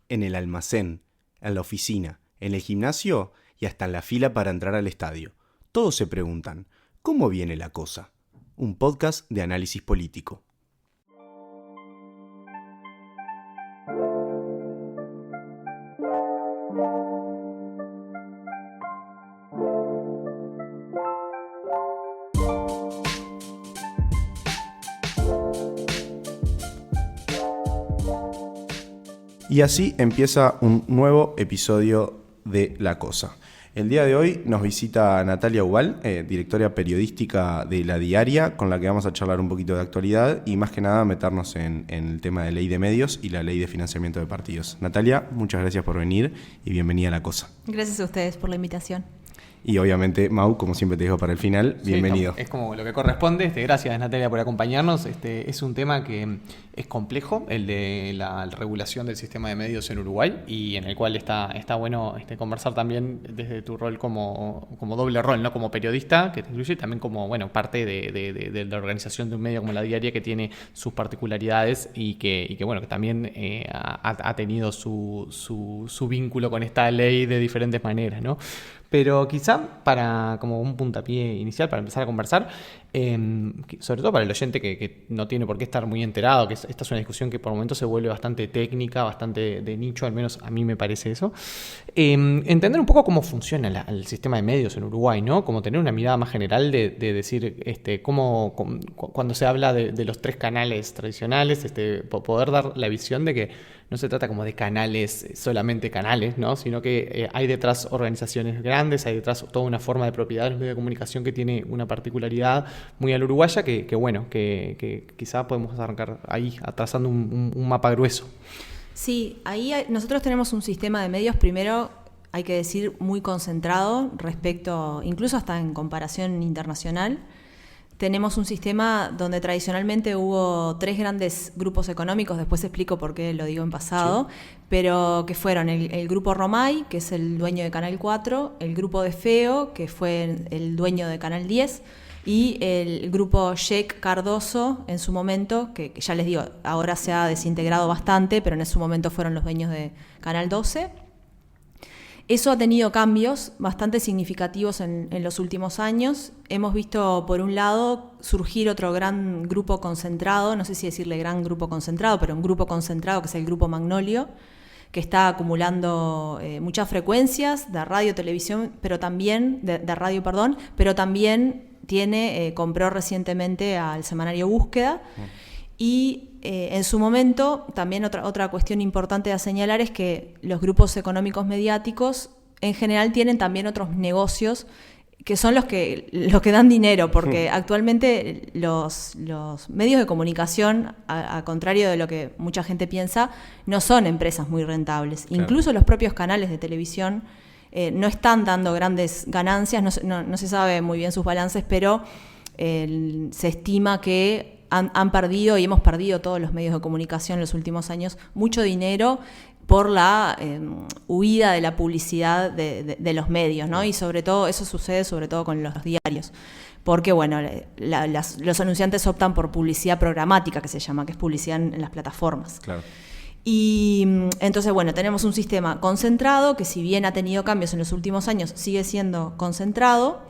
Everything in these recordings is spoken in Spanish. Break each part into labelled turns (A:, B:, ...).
A: en el almacén, en la oficina, en el gimnasio y hasta en la fila para entrar al estadio. Todos se preguntan, ¿cómo viene la cosa? Un podcast de análisis político. Y así empieza un nuevo episodio de La Cosa. El día de hoy nos visita Natalia Ubal, directora periodística de La Diaria, con la que vamos a charlar un poquito de actualidad y más que nada meternos en el tema de ley de medios y la ley de financiamiento de partidos. Natalia, muchas gracias por venir y bienvenida a La Cosa.
B: Gracias a ustedes por la invitación.
A: Y obviamente, Mau, como siempre te dejo para el final, bienvenido.
C: Sí, es como lo que corresponde. Gracias, Natalia, por acompañarnos. Es un tema que es complejo, el de la regulación del sistema de medios en Uruguay, y en el cual está bueno conversar también desde tu rol como doble rol, ¿no? Como periodista, que te incluye, también como parte de la organización de un medio como La Diaria, que tiene sus particularidades y que también ha tenido su vínculo con esta ley de diferentes maneras, ¿no? Pero quizá para como un puntapié inicial, para empezar a conversar, sobre todo para el oyente que no tiene por qué estar muy enterado, que esta es una discusión que por momentos se vuelve bastante técnica, bastante de nicho, al menos a mí me parece eso, entender un poco cómo funciona el sistema de medios en Uruguay, ¿no? Como tener una mirada más general de decir cuando se habla de los tres canales tradicionales, poder dar la visión de que no se trata como de canales, solamente canales, ¿no? Sino que hay detrás organizaciones grandes, hay detrás toda una forma de propiedad de los medios de comunicación que tiene una particularidad muy al uruguaya que quizá podemos arrancar ahí, trazando un mapa grueso.
B: Sí, ahí nosotros tenemos un sistema de medios, primero hay que decir, muy concentrado respecto, incluso hasta en comparación internacional. Tenemos un sistema donde tradicionalmente hubo tres grandes grupos económicos, después explico por qué lo digo en pasado, sí. Pero que fueron el grupo Romay, que es el dueño de Canal 4, el grupo de Feo, que fue el dueño de Canal 10, y el grupo Sheck Cardoso en su momento, que ya les digo, ahora se ha desintegrado bastante, pero en su momento fueron los dueños de Canal 12. Eso ha tenido cambios bastante significativos en los últimos años. Hemos visto, por un lado, surgir otro gran grupo concentrado, no sé si decirle gran grupo concentrado, pero un grupo concentrado que es el grupo Magnolio, que está acumulando muchas frecuencias de radio, televisión, pero también, de radio, perdón, pero también compró recientemente al semanario Búsqueda. Y en su momento, también otra cuestión importante a señalar es que los grupos económicos mediáticos en general tienen también otros negocios que son los que dan dinero, porque actualmente los medios de comunicación, a contrario de lo que mucha gente piensa, no son empresas muy rentables. Claro. Incluso los propios canales de televisión no están dando grandes ganancias, no se sabe muy bien sus balances, pero se estima que han perdido, y hemos perdido todos los medios de comunicación en los últimos años, mucho dinero por la huida de la publicidad de los medios, ¿no? Y sobre todo, eso sucede sobre todo con los diarios, porque los anunciantes optan por publicidad programática, que se llama, que es publicidad en las plataformas. Claro. Y entonces, tenemos un sistema concentrado, que si bien ha tenido cambios en los últimos años, sigue siendo concentrado.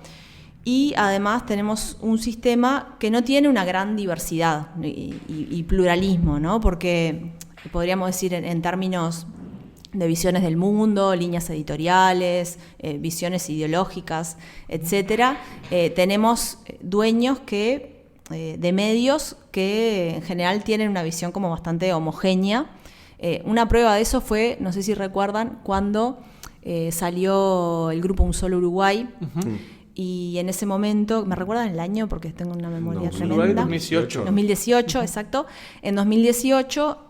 B: Y además tenemos un sistema que no tiene una gran diversidad y pluralismo, ¿no? Porque podríamos decir en términos de visiones del mundo, líneas editoriales, visiones ideológicas, etcétera, tenemos dueños de medios que en general tienen una visión como bastante homogénea. Una prueba de eso fue, no sé si recuerdan, cuando salió el grupo Un Solo Uruguay. Uh-huh. Y en ese momento, ¿me recuerdan el año? Porque tengo una memoria tremenda. 2018, exacto. En 2018,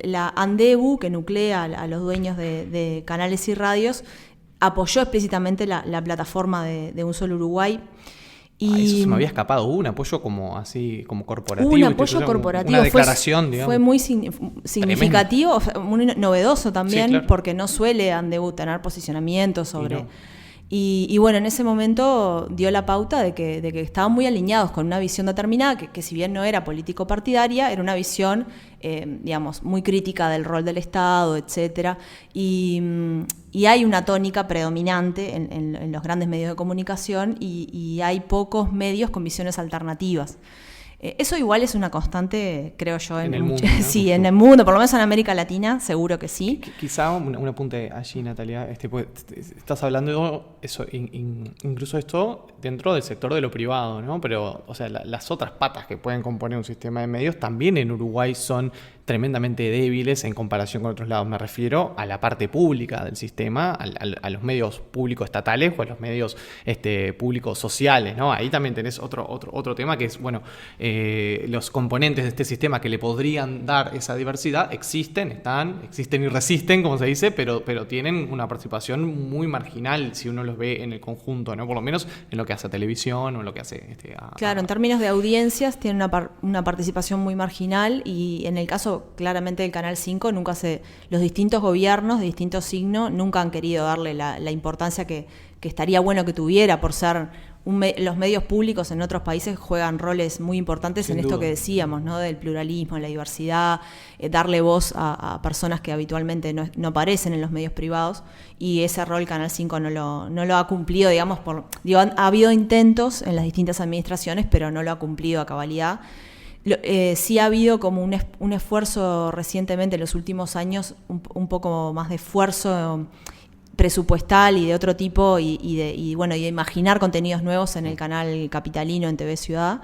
B: la Andebu, que nuclea a los dueños de canales y radios, apoyó explícitamente la plataforma de Un Solo Uruguay.
C: Y eso se me había escapado. Hubo un apoyo como corporativo.
B: Hubo un apoyo corporativo.
C: Una declaración, digamos.
B: Fue muy significativo, muy novedoso también, sí, claro. Porque no suele Andebu tener posicionamiento sobre... Y bueno, en ese momento dio la pauta de que estaban muy alineados con una visión determinada, que si bien no era político-partidaria, era una visión, digamos, muy crítica del rol del Estado, etcétera. Y hay una tónica predominante en los grandes medios de comunicación y hay pocos medios con visiones alternativas. Eso igual es una constante, creo yo,
C: en el mundo, ¿no?
B: Sí, en el mundo, por lo menos en América Latina, seguro que sí.
C: Quizá un apunte allí, Natalia, pues, estás hablando eso, incluso esto dentro del sector de lo privado, ¿no? Pero, o sea, las otras patas que pueden componer un sistema de medios también en Uruguay son tremendamente débiles en comparación con otros lados. Me refiero a la parte pública del sistema, a los medios públicos estatales o a los medios públicos sociales, ¿no? Ahí también tenés otro tema que es, bueno, los componentes de este sistema que le podrían dar esa diversidad existen y resisten, como se dice, pero tienen una participación muy marginal si uno los ve en el conjunto, ¿no? Por lo menos en lo que hace a televisión o en lo que hace
B: Claro, en términos de audiencias tiene una participación muy marginal y en el caso claramente del Canal 5 los distintos gobiernos de distintos signos nunca han querido darle la importancia que estaría bueno que tuviera por ser los medios públicos en otros países juegan roles muy importantes
C: Sin
B: en
C: duda.
B: esto que decíamos, ¿no? Del pluralismo, la diversidad, darle voz a personas que habitualmente no aparecen en los medios privados, y ese rol Canal 5 no lo ha cumplido, digamos, ha habido intentos en las distintas administraciones, pero no lo ha cumplido a cabalidad. Sí ha habido como un esfuerzo recientemente en los últimos años, un poco más de esfuerzo presupuestal y de otro tipo y de imaginar contenidos nuevos en el canal capitalino en TV Ciudad.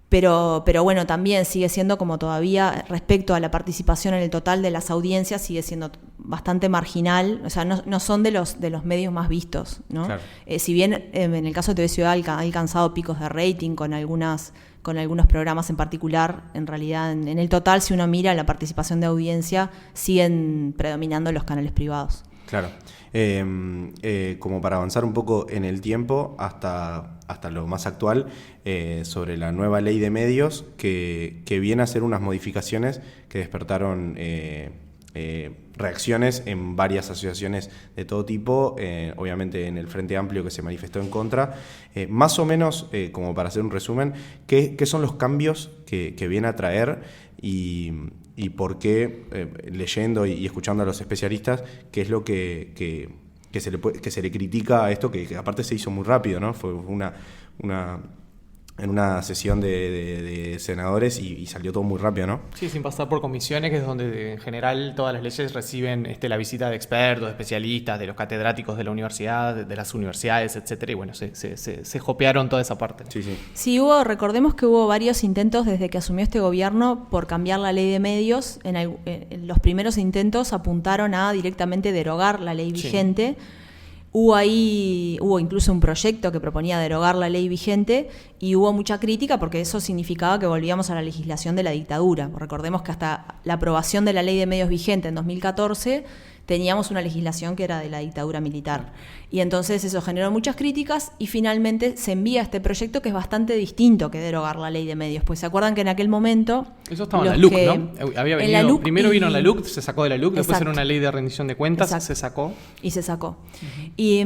B: Pero bueno, también sigue siendo como todavía respecto a la participación en el total de las audiencias, sigue siendo bastante marginal, o sea, no son de los medios más vistos, ¿no?
A: Claro.
B: Si bien en el caso de TV Ciudad ha alcanzado picos de rating con algunos programas en particular, en realidad en el total, si uno mira la participación de audiencia, siguen predominando los canales privados.
A: Claro. Como para avanzar un poco en el tiempo hasta lo más actual, sobre la nueva ley de medios que viene a hacer unas modificaciones que despertaron reacciones en varias asociaciones de todo tipo, obviamente en el Frente Amplio que se manifestó en contra. Más o menos, como para hacer un resumen, ¿qué son los cambios que viene a traer y por qué, leyendo y escuchando a los especialistas, qué es lo que se le critica a esto, que aparte se hizo muy rápido, ¿no? Fue en una sesión de senadores y salió todo muy rápido, ¿no?
C: Sí, sin pasar por comisiones, que es donde en general todas las leyes reciben la visita de expertos, de especialistas, de los catedráticos de la universidad, de las universidades, etcétera, y bueno, se jopearon toda esa parte.
A: Sí.
B: Sí, recordemos que hubo varios intentos desde que asumió este gobierno por cambiar la ley de medios. Los primeros intentos apuntaron a directamente derogar la ley vigente. Hubo incluso un proyecto que proponía derogar la ley vigente y hubo mucha crítica porque eso significaba que volvíamos a la legislación de la dictadura. Recordemos que hasta la aprobación de la ley de medios vigente en 2014 teníamos una legislación que era de la dictadura militar. Y entonces eso generó muchas críticas y finalmente se envía este proyecto que es bastante distinto que derogar la ley de medios. Pues se acuerdan que en aquel momento...
C: Eso estaba en la LUC, ¿no? Primero vino la LUC, se sacó de la LUC, después era una ley de rendición de cuentas, se sacó.
B: Y se sacó. Y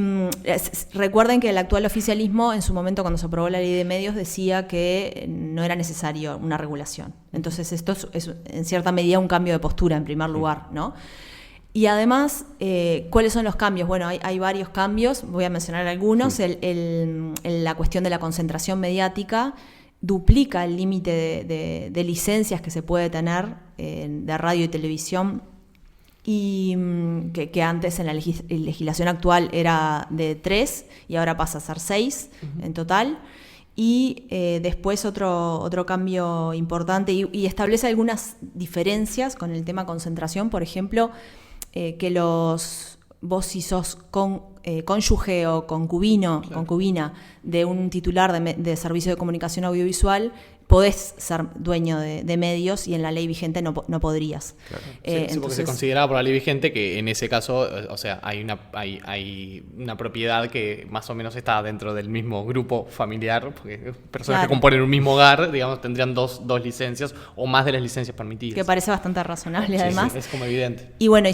B: recuerden que el actual oficialismo, en su momento cuando se aprobó la ley de medios, decía que no era necesario una regulación. Entonces esto es en cierta medida un cambio de postura en primer lugar, ¿no? Y además, ¿cuáles son los cambios? Bueno, hay varios cambios, voy a mencionar algunos. Sí. La cuestión de la concentración mediática duplica el límite de licencias que se puede tener de radio y televisión, y que antes en la legislación actual era de 3 y ahora pasa a ser 6 en total. Y después otro cambio importante y establece algunas diferencias con el tema concentración, por ejemplo, que vos si sos cónyuge o concubina de un titular de servicio de comunicación audiovisual, podés ser dueño de medios y en la ley vigente no podrías.
A: Claro.
C: Sí, porque
B: Entonces,
C: se consideraba por la ley vigente que en ese caso, o sea, hay una propiedad que más o menos está dentro del mismo grupo familiar, porque personas que componen un mismo hogar, digamos, tendrían dos licencias o más de las licencias permitidas.
B: que parece bastante razonable, además.
C: Sí, es como evidente.
B: Y bueno,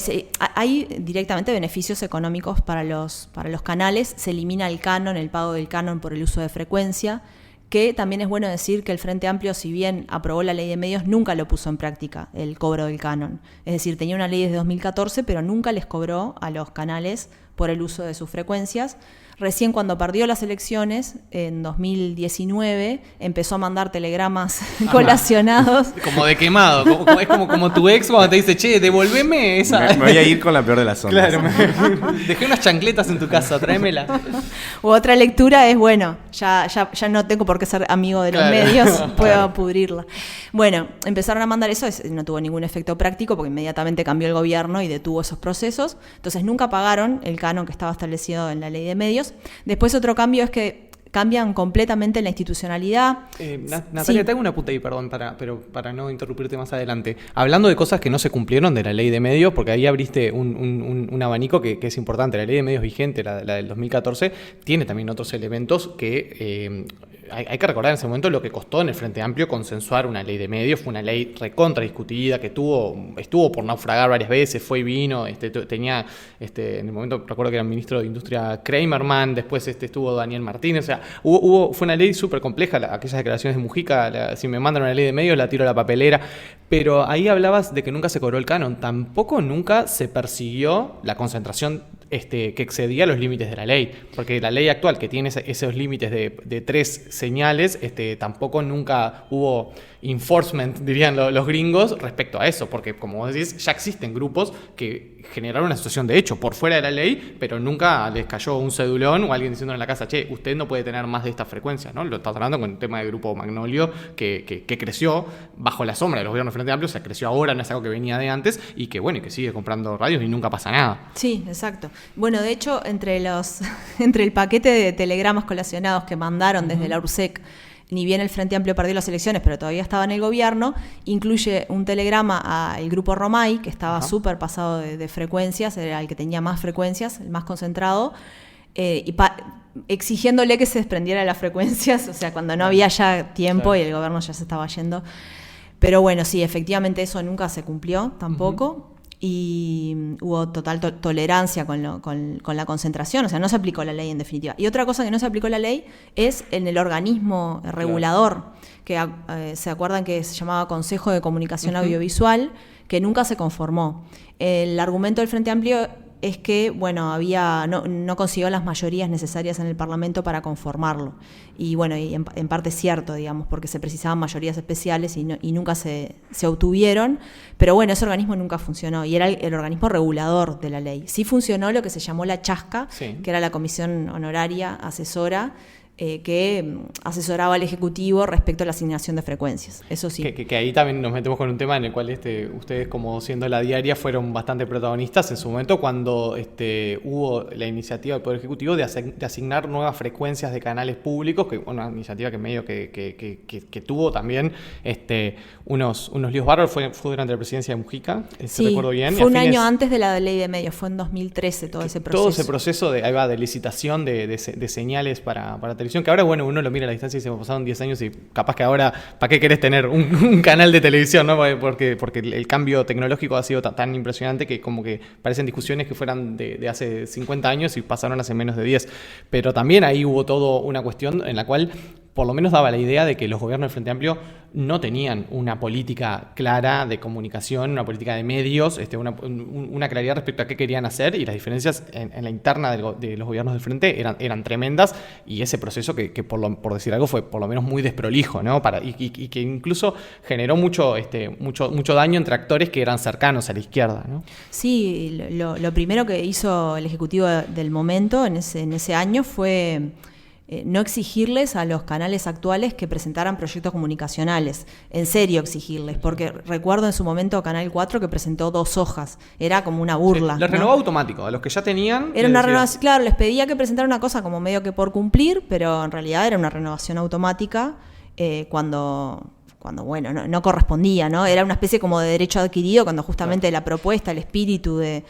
B: hay directamente beneficios económicos para los canales. Se elimina el canon, el pago del canon por el uso de frecuencia, que también es bueno decir que el Frente Amplio, si bien aprobó la ley de medios, nunca lo puso en práctica, el cobro del canon. Es decir, tenía una ley desde 2014, pero nunca les cobró a los canales por el uso de sus frecuencias. Recién cuando perdió las elecciones, en 2019, empezó a mandar telegramas colacionados.
C: Como de quemado, es como tu ex cuando te dice, che, devolveme esa.
A: Me voy a ir con la peor de las ondas.
C: Claro, dejé unas chancletas en tu casa, tráemela.
B: U otra lectura es, bueno, ya no tengo por qué ser amigo de los medios, puedo pudrirla. Bueno, empezaron a mandar eso, no tuvo ningún efecto práctico porque inmediatamente cambió el gobierno y detuvo esos procesos. Entonces nunca pagaron el canon que estaba establecido en la ley de medios. Después otro cambio es que cambian completamente la institucionalidad.
C: Natalia, te hago una puta ahí, perdón, para no interrumpirte más adelante. Hablando de cosas que no se cumplieron de la ley de medios, porque ahí abriste un abanico que es importante. La ley de medios vigente, la del 2014, tiene también otros elementos que... hay que recordar en ese momento lo que costó en el Frente Amplio consensuar una ley de medios. Fue una ley recontra discutida que estuvo por naufragar varias veces, fue y vino. Tenía, en el momento recuerdo que era el ministro de Industria Kramerman, después estuvo Daniel Martínez. O sea, fue una ley súper compleja. Aquellas declaraciones de Mujica, si me mandan una ley de medios la tiro a la papelera. Pero ahí hablabas de que nunca se cobró el canon. Tampoco nunca se persiguió la concentración que excedía los límites de la ley, porque la ley actual que tiene esos límites de 3 señales, tampoco nunca hubo enforcement, dirían los gringos, respecto a eso, porque como vos decís, ya existen grupos que generaron una situación de hecho por fuera de la ley, pero nunca les cayó un cedulón o alguien diciendo en la casa, che, usted no puede tener más de esta frecuencia, ¿no? Lo estás hablando con el tema del grupo Magnolio, que creció bajo la sombra de los gobiernos del Frente Amplio, o sea, creció ahora, no es algo que venía de antes, y que bueno, y que sigue comprando radios y nunca pasa nada.
B: Sí, exacto. Bueno, de hecho, entre el paquete de telegramas colacionados que mandaron desde la URSEC, ni bien el Frente Amplio perdió las elecciones, pero todavía estaba en el gobierno, incluye un telegrama al grupo Romay, que estaba súper pasado de frecuencias, era el que tenía más frecuencias, el más concentrado, exigiéndole que se desprendiera de las frecuencias, o sea, cuando no había ya tiempo y el gobierno ya se estaba yendo. Pero bueno, sí, efectivamente eso nunca se cumplió tampoco. Y hubo total tolerancia con la concentración, o sea, no se aplicó la ley en definitiva. Y otra cosa que no se aplicó la ley es en el organismo regulador, que se acuerdan que se llamaba Consejo de Comunicación Audiovisual, que nunca se conformó. El argumento del Frente Amplio es que, bueno, no consiguió las mayorías necesarias en el Parlamento para conformarlo. Y bueno, y en parte es cierto, digamos, porque se precisaban mayorías especiales y nunca se obtuvieron. Pero bueno, ese organismo nunca funcionó y era el organismo regulador de la ley. Sí funcionó lo que se llamó la Chasca, que era la comisión honoraria asesora, que asesoraba al Ejecutivo respecto a la asignación de frecuencias. Eso sí.
C: Que ahí también nos metemos con un tema en el cual ustedes, como siendo la diaria, fueron bastante protagonistas en su momento cuando hubo la iniciativa del Poder Ejecutivo de asignar nuevas frecuencias de canales públicos, que una iniciativa que medio que tuvo también unos líos bárbaros. Fue durante la presidencia de Mujica, si recuerdo bien.
B: Fue un año antes de la ley de medios, fue en 2013 todo ese proceso.
C: Todo ese proceso de licitación de señales para televisión, que ahora, bueno, uno lo mira a la distancia y se me pasaron 10 años y capaz que ahora, ¿para qué querés tener un canal de televisión, no? Porque el cambio tecnológico ha sido tan impresionante que como que parecen discusiones que fueran de hace 50 años y pasaron hace menos de 10. Pero también ahí hubo toda una cuestión en la cual por lo menos daba la idea de que los gobiernos del Frente Amplio no tenían una política clara de comunicación, una política de medios, una claridad respecto a qué querían hacer, y las diferencias en la interna de los gobiernos del Frente eran tremendas, y ese proceso que por decir algo fue por lo menos muy desprolijo, ¿no? Y que incluso generó mucho daño entre actores que eran cercanos a la izquierda, ¿no?
B: Sí, lo primero que hizo el Ejecutivo del momento en ese año fue no exigirles a los canales actuales que presentaran proyectos comunicacionales, en serio exigirles, porque recuerdo en su momento Canal 4 que presentó 2 hojas, era como una burla.
C: Sí, les renovó automático, a los que ya tenían.
B: Era una renovación, claro, les pedía que presentaran una cosa como medio que por cumplir, pero en realidad era una renovación automática. cuando bueno, no correspondía, ¿no? Era una especie como de derecho adquirido cuando justamente la propuesta, el espíritu de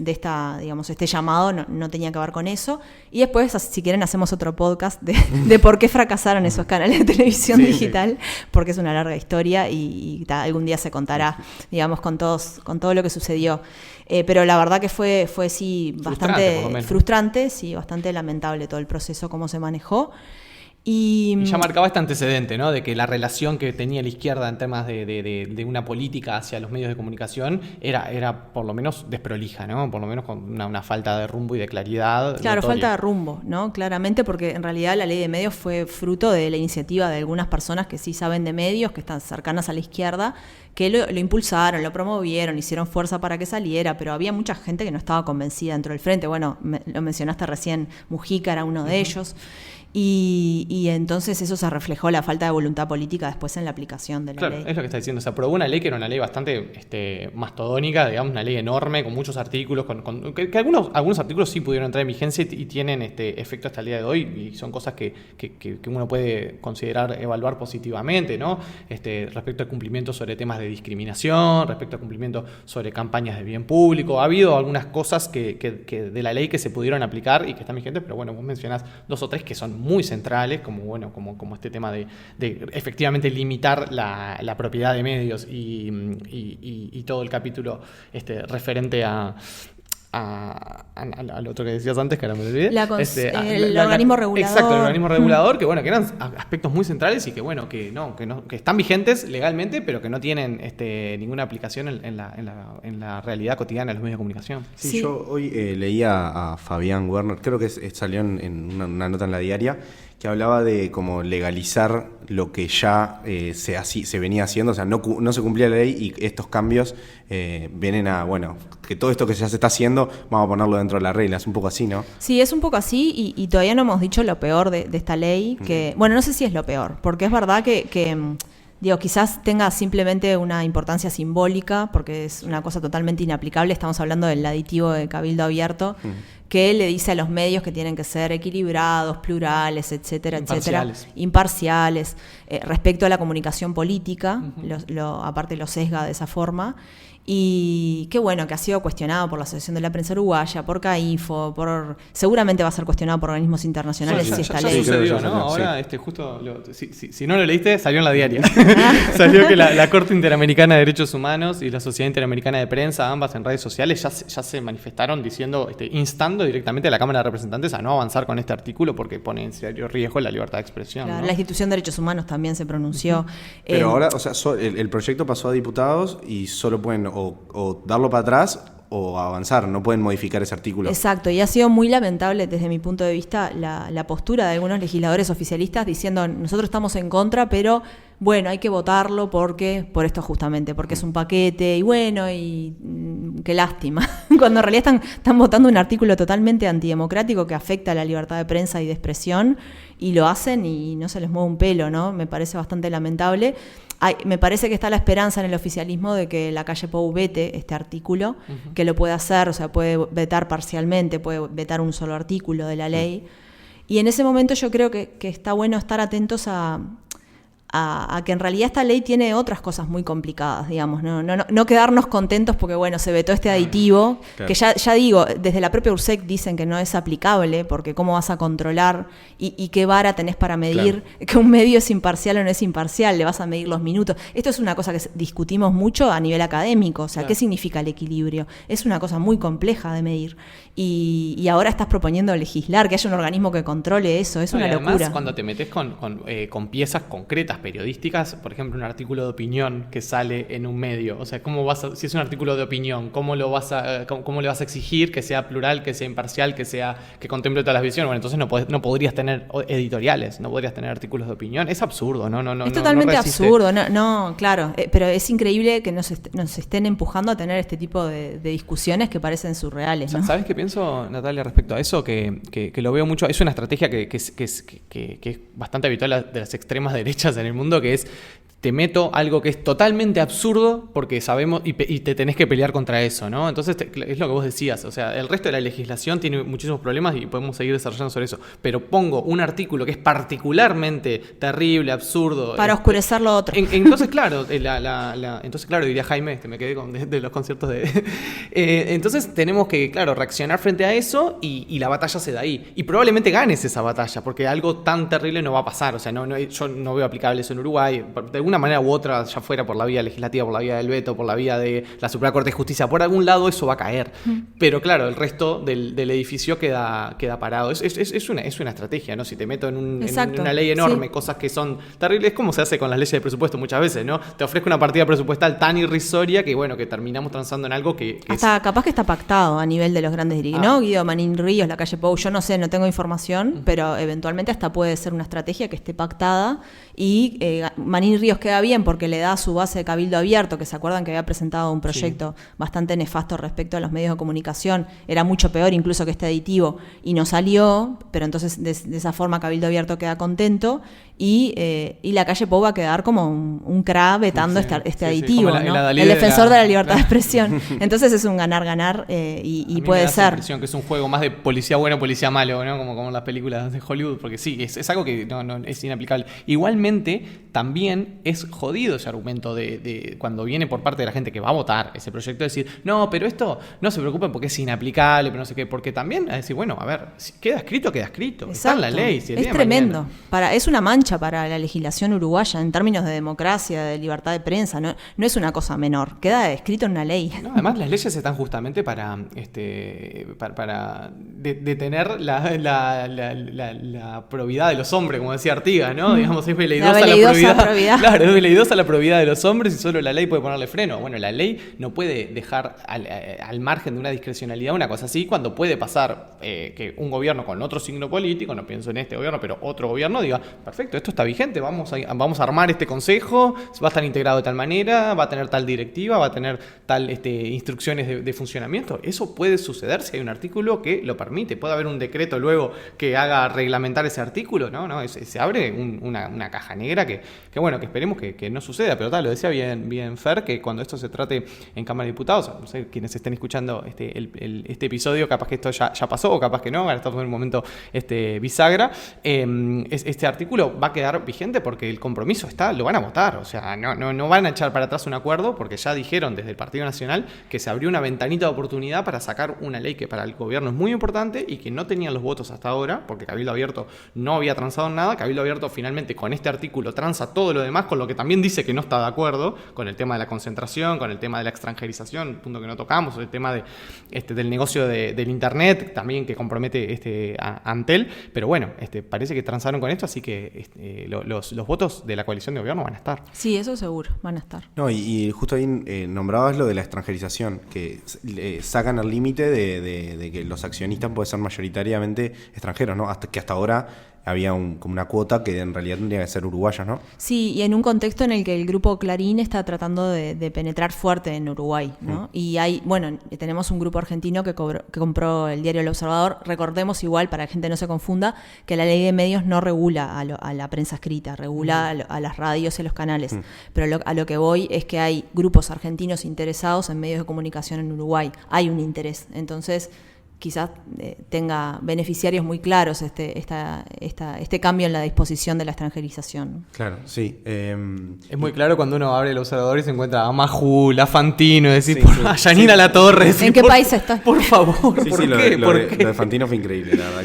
B: esta, digamos, este llamado no tenía que ver con eso. Y después, si quieren, hacemos otro podcast de por qué fracasaron esos canales de televisión digital, porque es una larga historia y algún día se contará, digamos, con todo lo que sucedió. Pero la verdad que fue sí, bastante frustrante, sí, bastante lamentable todo el proceso, cómo se manejó. Y
C: ya marcaba este antecedente, ¿no? De que la relación que tenía la izquierda en temas de una política hacia los medios de comunicación era por lo menos desprolija, ¿no? Por lo menos con una falta de rumbo y de claridad.
B: Claro,
C: notoria.
B: falta de rumbo, ¿no? Claramente, porque en realidad la ley de medios fue fruto de la iniciativa de algunas personas que sí saben de medios, que están cercanas a la izquierda, que lo impulsaron, lo promovieron, hicieron fuerza para que saliera, pero había mucha gente que no estaba convencida dentro del frente. Bueno, lo mencionaste recién, Mujica era uno de ellos. Y entonces eso se reflejó la falta de voluntad política después en la aplicación de la ley.
C: Claro, es lo que está diciendo. Se aprobó una ley que era una ley bastante mastodónica, digamos, una ley enorme, con muchos artículos, que algunos artículos sí pudieron entrar en vigencia y tienen efecto hasta el día de hoy, y son cosas que uno puede considerar, evaluar positivamente, ¿no? Respecto al cumplimiento sobre temas de discriminación, respecto al cumplimiento sobre campañas de bien público. Ha habido algunas cosas que de la ley que se pudieron aplicar y que están vigentes, pero bueno, vos mencionás 2 o 3 que son muy centrales, como este tema de efectivamente limitar la propiedad de medios y todo el capítulo referente al otro que decías antes, que ahora me olvidé.
B: El organismo regulador.
C: Exacto, el organismo regulador, que eran aspectos muy centrales y que están vigentes legalmente, pero que no tienen ninguna aplicación en la realidad cotidiana de los medios de comunicación.
A: Sí. Yo hoy leía a Fabián Werner, creo que salió en una nota en La Diaria, que hablaba de como legalizar lo que ya se venía haciendo, o sea, no se cumplía la ley y estos cambios vienen a, que todo esto que ya se está haciendo, vamos a ponerlo dentro de las reglas, un poco así, ¿no?
B: Sí, es un poco así y todavía no hemos dicho lo peor de esta ley, que, no sé si es lo peor, porque es verdad que quizás tenga simplemente una importancia simbólica, porque es una cosa totalmente inaplicable. Estamos hablando del aditivo de cabildo abierto, que le dice a los medios que tienen que ser equilibrados, plurales, etcétera, imparciales, respecto a la comunicación política, aparte lo sesga de esa forma. Y qué bueno que ha sido cuestionado por la Asociación de la Prensa Uruguaya, por CAIFO, seguramente va a ser cuestionado por organismos internacionales si esta ley.
C: Sucedió, ¿no? Ahora, justo, si no lo leíste, salió en La Diaria. Salió que la Corte Interamericana de Derechos Humanos y la Sociedad Interamericana de Prensa, ambas en redes sociales, ya se manifestaron diciendo, instando directamente a la Cámara de Representantes a no avanzar con este artículo porque pone en serio riesgo la libertad de expresión.
B: Claro,
C: ¿no?
B: La Institución de Derechos Humanos también se pronunció.
A: Pero ahora, el proyecto pasó a diputados y solo pueden o darlo para atrás o avanzar, no pueden modificar ese artículo. Exacto,
B: y ha sido muy lamentable desde mi punto de vista la postura de algunos legisladores oficialistas diciendo nosotros estamos en contra, pero hay que votarlo por esto justamente, porque es un paquete y qué lástima, cuando en realidad están votando un artículo totalmente antidemocrático que afecta a la libertad de prensa y de expresión y lo hacen y no se les mueve un pelo, ¿no? Me parece bastante lamentable. Me parece que está la esperanza en el oficialismo de que la calle Pou vete este artículo, que lo puede hacer, o sea, puede vetar parcialmente, puede vetar un solo artículo de la ley. Y en ese momento yo creo que está bueno estar atentos a que en realidad esta ley tiene otras cosas muy complicadas, digamos, no quedarnos contentos porque se vetó este aditivo, claro. Que ya digo, desde la propia URSEC dicen que no es aplicable, porque cómo vas a controlar y qué vara tenés para medir, claro, que un medio es imparcial o no es imparcial, le vas a medir los minutos. Esto es una cosa que discutimos mucho a nivel académico, o sea, claro, ¿qué significa el equilibrio? Es una cosa muy compleja de medir y ahora estás proponiendo legislar, que haya un organismo que controle eso, es una locura.
C: Además, cuando te metes con piezas concretas periodísticas, por ejemplo, un artículo de opinión que sale en un medio, o sea, si es un artículo de opinión, ¿cómo le vas a exigir que sea plural, que sea imparcial, que contemple todas las visiones? Bueno, entonces no podrías tener editoriales, no podrías tener artículos de opinión. Es absurdo,
B: es totalmente absurdo, claro, pero es increíble que nos estén empujando a tener este tipo de discusiones que parecen surreales, ¿no?
C: ¿Sabes qué pienso, Natalia, respecto a eso? Que lo veo mucho, es una estrategia que es bastante habitual de las extremas derechas en el mundo, que es te meto algo que es totalmente absurdo porque sabemos y te tenés que pelear contra eso, ¿no? Entonces es lo que vos decías, o sea, el resto de la legislación tiene muchísimos problemas y podemos seguir desarrollando sobre eso, pero pongo un artículo que es particularmente terrible, absurdo.
B: Para oscurecer lo otro.
C: Entonces, claro, diría Jaime, me quedé de los conciertos de... entonces tenemos que, claro, reaccionar frente a eso y la batalla se da ahí. Y probablemente ganes esa batalla, porque algo tan terrible no va a pasar, o sea, yo no veo aplicable eso en Uruguay, de alguna manera u otra, ya fuera por la vía legislativa, por la vía del veto, por la vía de la Suprema Corte de Justicia, por algún lado eso va a caer. Pero claro, el resto del edificio queda parado. Es una estrategia, ¿no? Si te meto en una ley enorme, cosas que son terribles, como se hace con las leyes de presupuesto muchas veces, ¿no? Te ofrezco una partida presupuestal tan irrisoria que, bueno, que terminamos transando en algo que
B: hasta capaz que está pactado a nivel de los grandes dirigentes, ¿no? Guido Manín Ríos, la calle Pou, yo no sé, no tengo información, pero eventualmente hasta puede ser una estrategia que esté pactada y Manín Ríos queda bien porque le da su base de cabildo abierto, que se acuerdan que había presentado un proyecto bastante nefasto respecto a los medios de comunicación, era mucho peor incluso que este aditivo y no salió, pero entonces de esa forma cabildo abierto queda contento y la calle Pou va a quedar como un CRA vetando este aditivo, ¿no? El defensor de la libertad de expresión. Entonces es un ganar-ganar y puede ser.
C: Que es un juego más de policía bueno, policía malo, ¿no? Como en las películas de Hollywood, porque sí, es algo que no es inaplicable. Igualmente, también es jodido ese argumento de cuando viene por parte de la gente que va a votar ese proyecto, decir, no, pero esto no se preocupen porque es inaplicable, pero no sé qué, porque también a decir, bueno, a ver, si queda escrito,
B: Exacto.
C: está en la ley. Si
B: es tremendo. Es una mancha para la legislación uruguaya en términos de democracia, de libertad de prensa, no es una cosa menor, queda escrito en una ley.
C: No, además las leyes están justamente para detener la probidad de los hombres, como decía Artigas, ¿no? Digamos, es veleidosa la probidad. Claro, es veleidosa la probidad de los hombres y solo la ley puede ponerle freno. Bueno, la ley no puede dejar al margen de una discrecionalidad una cosa así cuando puede pasar que un gobierno con otro signo político, no pienso en este gobierno, pero otro gobierno diga, perfecto, esto está vigente, vamos a armar este consejo, va a estar integrado de tal manera, va a tener tal directiva, va a tener tal instrucciones de funcionamiento. Eso puede suceder si hay un artículo que lo permite. Puede haber un decreto luego que haga reglamentar ese artículo, ¿no? Se abre una caja negra que bueno, que esperemos que no suceda, pero lo decía bien Fer, que cuando esto se trate en Cámara de Diputados, no sé, quienes estén escuchando este episodio, capaz que esto ya pasó o capaz que no, ahora estamos en un momento bisagra, este artículo va a quedar vigente porque el compromiso está, lo van a votar, o sea, no van a echar para atrás un acuerdo porque ya dijeron desde el Partido Nacional que se abrió una ventanita de oportunidad para sacar una ley que para el gobierno es muy importante y que no tenían los votos hasta ahora, porque Cabildo Abierto no había transado en nada. Cabildo Abierto finalmente con este artículo transa todo lo demás, con lo que también dice que no está de acuerdo, con el tema de la concentración, con el tema de la extranjerización, punto que no tocamos, el tema del negocio del internet, también que compromete a Antel, pero bueno, parece que transaron con esto, así que los votos de la coalición de gobierno van a estar.
B: Sí, eso seguro, van a estar.
A: No, y justo ahí nombrabas lo de la extranjerización, que sacan al límite de que los accionistas pueden ser mayoritariamente extranjeros, ¿no? Hasta ahora había como una cuota que en realidad tendría que ser uruguaya, ¿no?
B: Sí, y en un contexto en el que el grupo Clarín está tratando de penetrar fuerte en Uruguay, ¿no? Y tenemos un grupo argentino que compró el diario El Observador. Recordemos igual, para que la gente no se confunda, que la ley de medios no regula a la prensa escrita, regula a las radios y los canales. Pero a lo que voy es que hay grupos argentinos interesados en medios de comunicación en Uruguay. Hay un interés. Entonces, quizás tenga beneficiarios muy claros este cambio en la disposición de la extranjerización.
A: Claro, sí.
C: Es muy claro cuando uno abre el observador y se encuentra a Majul, a Fantino, decir, a
B: Sí.
C: Yanina Latorre. Decir,
B: ¿En qué país está?
C: Por favor,
A: Sí,
C: ¿por
A: sí,
C: qué?
A: Lo de Fantino fue increíble, la verdad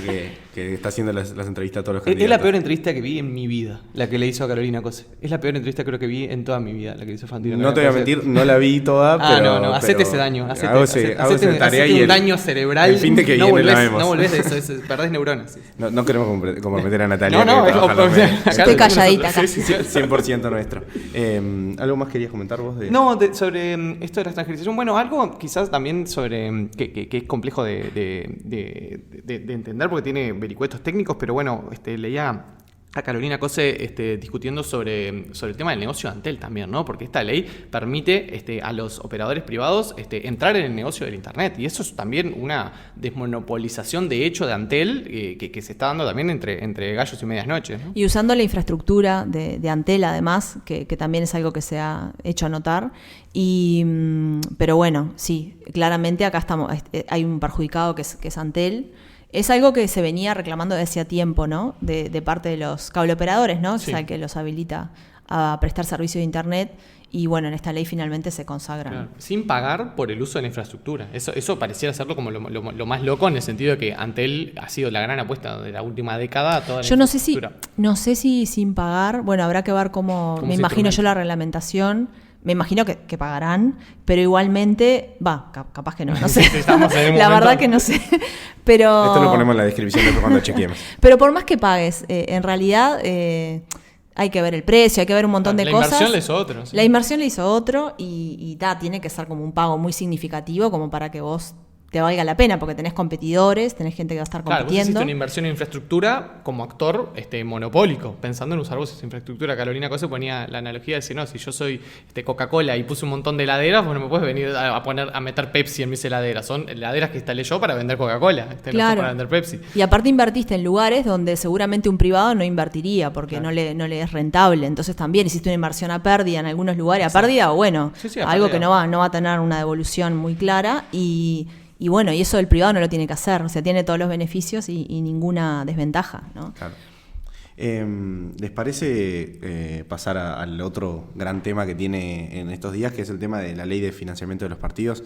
A: que está haciendo las entrevistas a todos los candidatos.
C: Es la peor entrevista que vi en mi vida, la que le hizo a Carolina Cose. Es la peor entrevista creo que vi en toda mi vida, la que le hizo Fantino.
A: No te voy a mentir, no la vi toda, pero...
C: no, hacete ese daño. Hacete
A: tarea y
C: un daño cerebral.
A: El fin de que
C: no
A: viene la vemos.
C: No volvés de eso, perdés neuronas. Sí.
A: No queremos comprometer a Natalia.
B: Estoy calladita acá.
A: Sí, 100% nuestro. ¿Algo más querías comentar vos?
C: No, sobre esto de la extranjerización. Bueno, algo quizás también sobre que es complejo de entender porque tiene vericuetos técnicos, pero bueno, leía a Carolina Cose discutiendo sobre el tema del negocio de Antel también, ¿no? Porque esta ley permite a los operadores privados entrar en el negocio del Internet. Y eso es también una desmonopolización de hecho de Antel que se está dando también entre gallos y medias noches, ¿no? Y
B: usando la infraestructura de Antel, además, que también es algo que se ha hecho notar. Pero bueno, sí, claramente acá hay un perjudicado que es Antel. Es algo que se venía reclamando desde hacía tiempo, ¿no? De parte de los cableoperadores, ¿no? Sí. O sea, que los habilita a prestar servicios de Internet. Y bueno, en esta ley finalmente se consagran.
C: Claro. Sin pagar por el uso de la infraestructura. Eso pareciera serlo como lo más loco, en el sentido de que Antel ha sido la gran apuesta de la última década a toda la infraestructura.
B: No sé si sin pagar, bueno, habrá que ver cómo me imagino yo la reglamentación. Me imagino que pagarán, pero igualmente, capaz que no sé. La verdad que no sé. Pero,
A: esto lo ponemos en la descripción después cuando chequeemos.
B: Pero por más que pagues, en realidad hay que ver el precio, hay que ver un montón de cosas.
C: La inversión le hizo otro. ¿Sí?
B: La inversión le hizo otro y tiene que ser como un pago muy significativo como para que vos te valga la pena, porque tenés competidores, tenés gente que va a estar compitiendo.
C: Claro, vos hiciste una inversión en infraestructura como actor monopólico, pensando en usar vos esa infraestructura. Carolina Cose ponía la analogía de decir, no, si yo soy Coca-Cola y puse un montón de heladeras, vos no me puedes venir a meter Pepsi en mis heladeras. Son heladeras que instalé yo para vender Coca-Cola,
B: claro.
C: No para vender Pepsi.
B: Y aparte invertiste en lugares donde seguramente un privado no invertiría, porque claro. no le es rentable. Entonces también hiciste una inversión a pérdida en algunos lugares, a pérdida, o bueno, algo que no va a tener una devolución muy clara y bueno, y eso el privado no lo tiene que hacer, o sea, tiene todos los beneficios y ninguna desventaja, ¿no?
A: Claro. ¿Les parece pasar al otro gran tema que tiene en estos días, que es el tema de la ley de financiamiento de los partidos?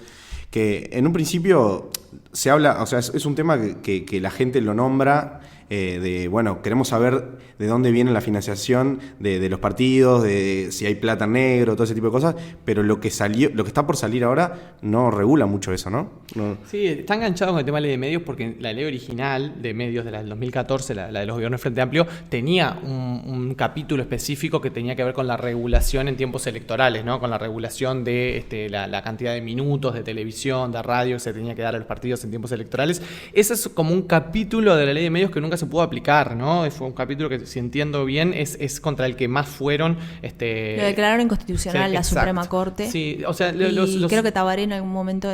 A: Que en un principio se habla, o sea, es un tema que la gente lo nombra, queremos saber de dónde viene la financiación de los partidos, de si hay plata en negro, todo ese tipo de cosas, pero lo que está por salir ahora no regula mucho eso, ¿no?
C: Sí, está enganchado con el tema de la ley de medios porque la ley original de medios de la del 2014, la de los gobiernos de Frente Amplio, tenía un capítulo específico que tenía que ver con la regulación en tiempos electorales, ¿no? Con la regulación de la cantidad de minutos de televisión, de radio que se tenía que dar a los partidos en tiempos electorales. Ese es como un capítulo de la ley de medios que nunca se pudo aplicar, ¿no? Fue un capítulo que, si entiendo bien, es contra el que más fueron...
B: Lo declararon inconstitucional la Suprema Corte.
C: Sí, o sea...
B: Creo que Tabaré en algún momento,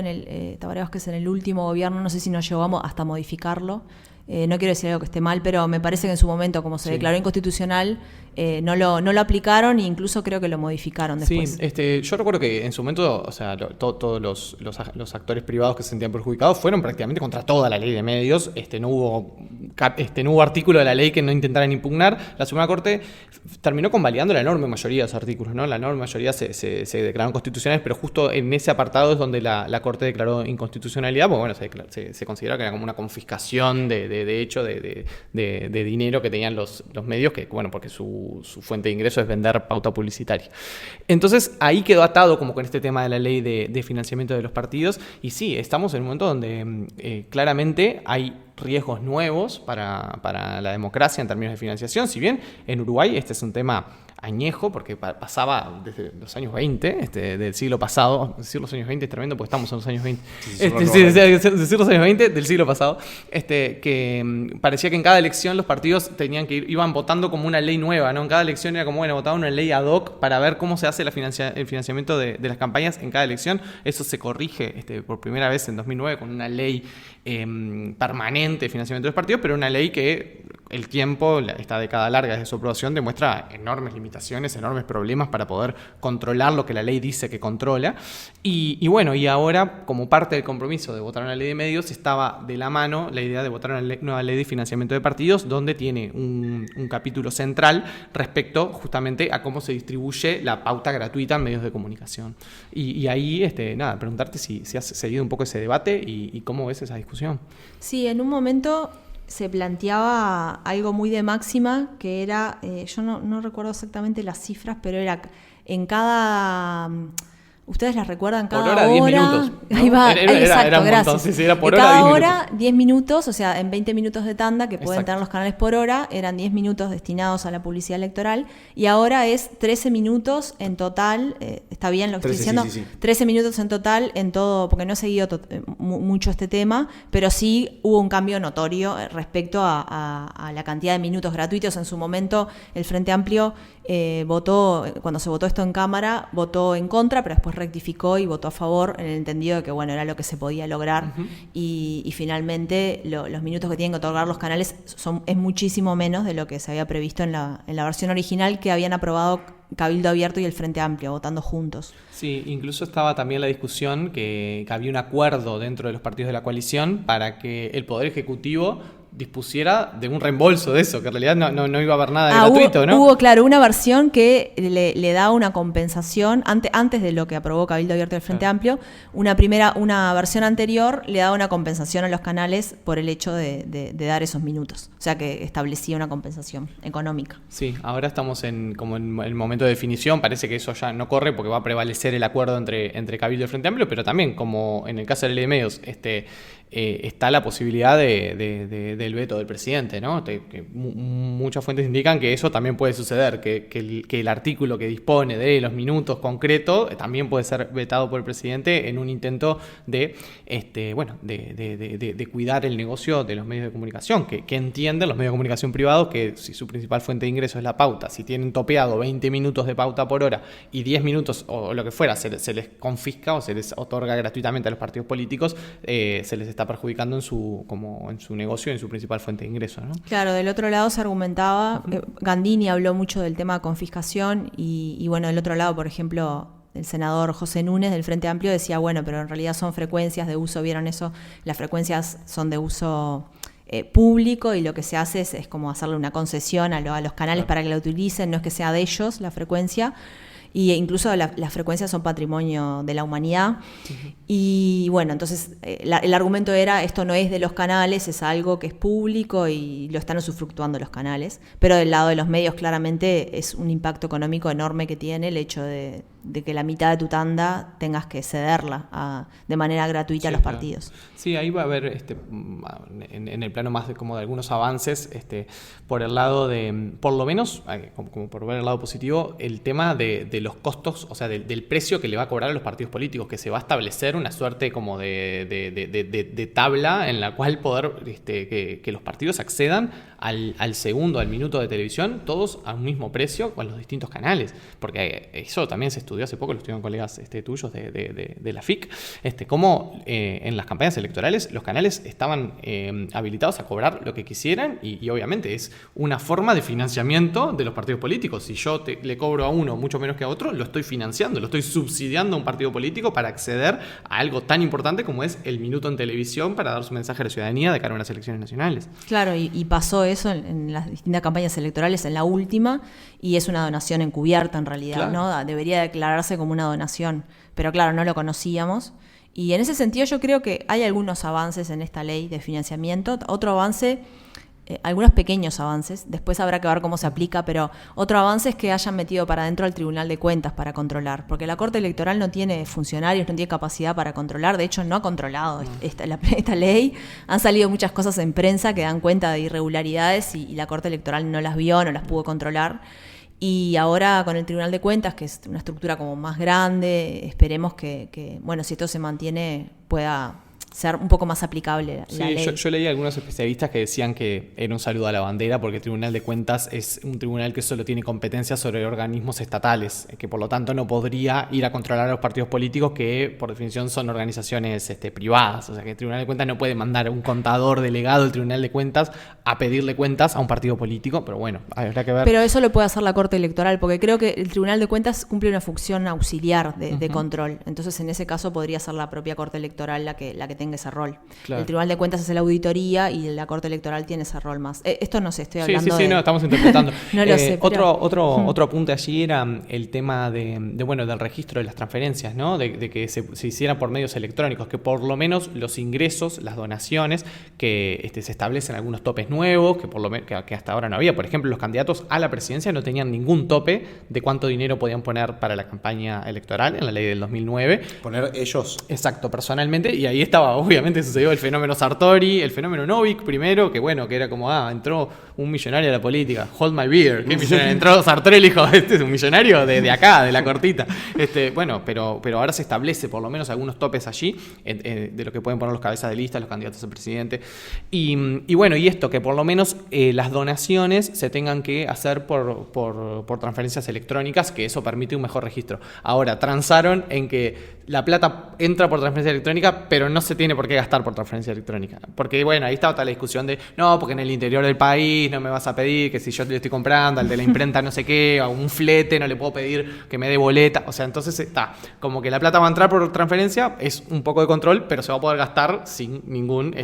B: Tabaré Vázquez en el último gobierno, no sé si nos llegamos hasta modificarlo. No quiero decir algo que esté mal, pero me parece que en su momento, como se declaró inconstitucional, no lo aplicaron e incluso creo que lo modificaron después.
C: Sí, yo recuerdo que en su momento, o sea, todos los actores privados que se sentían perjudicados fueron prácticamente contra toda la ley de medios. No hubo artículo de la ley que no intentaran impugnar. La Suprema Corte terminó convalidando la enorme mayoría de esos artículos, ¿no? La enorme mayoría se declararon constitucionales, pero justo en ese apartado es donde la Corte declaró inconstitucionalidad, porque bueno, se consideraba que era como una confiscación de hecho de dinero que tenían los medios, que bueno, porque su fuente de ingreso es vender pauta publicitaria. Entonces ahí quedó atado como con este tema de la ley de financiamiento de los partidos, y sí, estamos en un momento donde claramente hay riesgos nuevos para la democracia en términos de financiación. Si bien en Uruguay este es un tema añejo, porque pasaba desde los años 20 del siglo pasado. Decir los años 20 es tremendo porque estamos en los años 20. Decir los años 20 del siglo pasado, que parecía que en cada elección los partidos iban votando como una ley nueva, ¿no? En cada elección era como, votaban una ley ad hoc para ver cómo se hace el financiamiento de las campañas en cada elección. Eso se corrige por primera vez en 2009 con una ley permanente de financiamiento de los partidos, pero una ley que el tiempo, esta década larga desde su aprobación, demuestra enormes limitaciones, enormes problemas para poder controlar lo que la ley dice que controla. Y bueno, y ahora, como parte del compromiso de votar una ley de medios, estaba de la mano la idea de votar una nueva ley de financiamiento de partidos, donde tiene un capítulo central respecto justamente a cómo se distribuye la pauta gratuita en medios de comunicación. Y ahí, preguntarte si has seguido un poco ese debate y cómo ves esa discusión.
B: Sí, en un momento se planteaba algo muy de máxima, que era, yo no recuerdo exactamente las cifras, pero era en cada Ustedes las recuerdan
C: por
B: cada
C: hora, 10 minutos. ¿No?
B: Ahí va,
C: Era
B: exacto,
C: un
B: gracias.
C: montón, sí, era por
B: De
C: hora,
B: cada
C: 10
B: hora,
C: minutos.
B: 10 minutos, o sea, en 20 minutos de tanda que pueden
C: Exacto.
B: tener los canales por hora, eran 10 minutos destinados a la publicidad electoral, y ahora es 13 minutos en total, está bien lo que
A: 13,
B: estoy diciendo,
A: sí.
B: 13 minutos en total en todo, porque no he seguido mucho este tema, pero sí hubo un cambio notorio respecto a la cantidad de minutos gratuitos. En su momento el Frente Amplio votó, cuando se votó esto en Cámara, votó en contra, pero después rectificó y votó a favor en el entendido de que bueno, era lo que se podía lograr.
C: Uh-huh.
B: y finalmente los minutos que tienen que otorgar los canales es muchísimo menos de lo que se había previsto en la versión original que habían aprobado Cabildo Abierto y el Frente Amplio, votando juntos.
C: Sí, incluso estaba también la discusión que había un acuerdo dentro de los partidos de la coalición para que el Poder Ejecutivo dispusiera de un reembolso de eso, que en realidad no iba a haber nada gratuito, ¿no?
B: Hubo, claro, una versión que le da una compensación, antes de lo que aprobó Cabildo Abierto del Frente Amplio, una versión anterior le daba una compensación a los canales por el hecho de dar esos minutos. O sea, que establecía una compensación económica.
C: Sí, ahora estamos en el momento de definición, parece que eso ya no corre porque va a prevalecer el acuerdo entre Cabildo y el Frente Amplio, pero también, como en el caso de la ley de medios, está la posibilidad del veto del presidente, ¿no? Muchas fuentes indican que eso también puede suceder, que el artículo que dispone de los minutos concretos también puede ser vetado por el presidente en un intento de cuidar el negocio de los medios de comunicación, que entienden los medios de comunicación privados que si su principal fuente de ingreso es la pauta, si tienen topeado 20 minutos de pauta por hora y 10 minutos o lo que fuera se les confisca o se les otorga gratuitamente a los partidos políticos, se les está perjudicando en su negocio, en su principal fuente de ingreso, ¿no?
B: Claro, del otro lado se argumentaba, Gandini habló mucho del tema de confiscación y bueno, del otro lado, por ejemplo, el senador José Núñez del Frente Amplio decía, bueno, pero en realidad son frecuencias de uso, ¿vieron eso? Las frecuencias son de uso público y lo que se hace es como hacerle una concesión a los canales para que la utilicen, no es que sea de ellos la frecuencia. Y incluso las frecuencias son patrimonio de la humanidad. Uh-huh. Y bueno, entonces el argumento era, esto no es de los canales, es algo que es público y lo están usufructuando los canales. Pero del lado de los medios claramente es un impacto económico enorme que tiene el hecho de que la mitad de tu tanda tengas que cederla de manera gratuita a los partidos.
C: Sí, ahí va a haber en el plano más como de algunos avances por el lado de, por lo menos, como por ver el lado positivo, el tema de los costos, o sea, del precio que le va a cobrar a los partidos políticos, que se va a establecer una suerte como de tabla en la cual poder que los partidos accedan al segundo, al minuto de televisión, todos a un mismo precio con los distintos canales, porque eso también se estudió hace poco, lo estudiaron colegas tuyos de la FIC, cómo en las campañas electorales los canales estaban habilitados a cobrar lo que quisieran y obviamente es una forma de financiamiento de los partidos políticos. Si yo le cobro a uno mucho menos que a otro, lo estoy financiando, lo estoy subsidiando a un partido político para acceder a algo tan importante como es el minuto en televisión para dar su mensaje a la ciudadanía de cara a unas elecciones nacionales.
B: Claro, y pasó eso en las distintas campañas electorales, en la última, y es una donación encubierta en realidad, claro, ¿no? Debería declararse como una donación, pero claro, no lo conocíamos. Y en ese sentido yo creo que hay algunos avances en esta ley de financiamiento. Otro avance, algunos pequeños avances, después habrá que ver cómo se aplica, pero otro avance es que hayan metido para adentro al Tribunal de Cuentas para controlar, porque la Corte Electoral no tiene funcionarios, no tiene capacidad para controlar, de hecho no ha controlado esta ley. Han salido muchas cosas en prensa que dan cuenta de irregularidades y la Corte Electoral no las vio, no las pudo controlar. Y ahora con el Tribunal de Cuentas, que es una estructura como más grande, esperemos que bueno, si esto se mantiene, pueda ser un poco más aplicable la ley.
C: Yo leí a algunos especialistas que decían que era un saludo a la bandera porque el Tribunal de Cuentas es un tribunal que solo tiene competencias sobre organismos estatales, que por lo tanto no podría ir a controlar a los partidos políticos que por definición son organizaciones privadas. O sea que el Tribunal de Cuentas no puede mandar un contador delegado del Tribunal de Cuentas a pedirle cuentas a un partido político, pero bueno, habrá que ver.
B: Pero eso lo puede hacer la Corte Electoral, porque creo que el Tribunal de Cuentas cumple una función auxiliar de control. Entonces en ese caso podría ser la propia Corte Electoral la que tenga tenga ese rol.
C: Claro.
B: El Tribunal de Cuentas hace la auditoría y la Corte Electoral tiene ese rol más. Esto no sé, estoy hablando
C: Sí, no, estamos interpretando.
B: No lo sé, pero...
C: Otro apunte allí era el tema del registro de las transferencias, ¿no? De que se hiciera por medios electrónicos, que por lo menos los ingresos, las donaciones, que se establecen algunos topes nuevos, que por lo menos que hasta ahora no había. Por ejemplo, los candidatos a la presidencia no tenían ningún tope de cuánto dinero podían poner para la campaña electoral en la ley del 2009.
A: Poner ellos.
C: Exacto, personalmente, y ahí estaba, obviamente sucedió el fenómeno Sartori, el fenómeno Novik primero, que bueno, que era como, entró un millonario a la política, hold my beer, ¿qué millonario? Entró Sartori y le dijo, este es un millonario de acá, de la cortita. Bueno, pero ahora se establece por lo menos algunos topes allí, de lo que pueden poner los cabezas de lista, los candidatos a presidente, y bueno, y esto, que por lo menos las donaciones se tengan que hacer por transferencias electrónicas, que eso permite un mejor registro. Ahora, transaron en que la plata entra por transferencia electrónica, pero no se tiene por qué gastar por transferencia electrónica. Porque, bueno, ahí estaba toda la discusión de, no, porque en el interior del país no me vas a pedir que si yo le estoy comprando al de la imprenta no sé qué, a un flete no le puedo pedir que me dé boleta. O sea, entonces está como que la plata va a entrar por transferencia, es un poco de control, pero se va a poder gastar sin ningún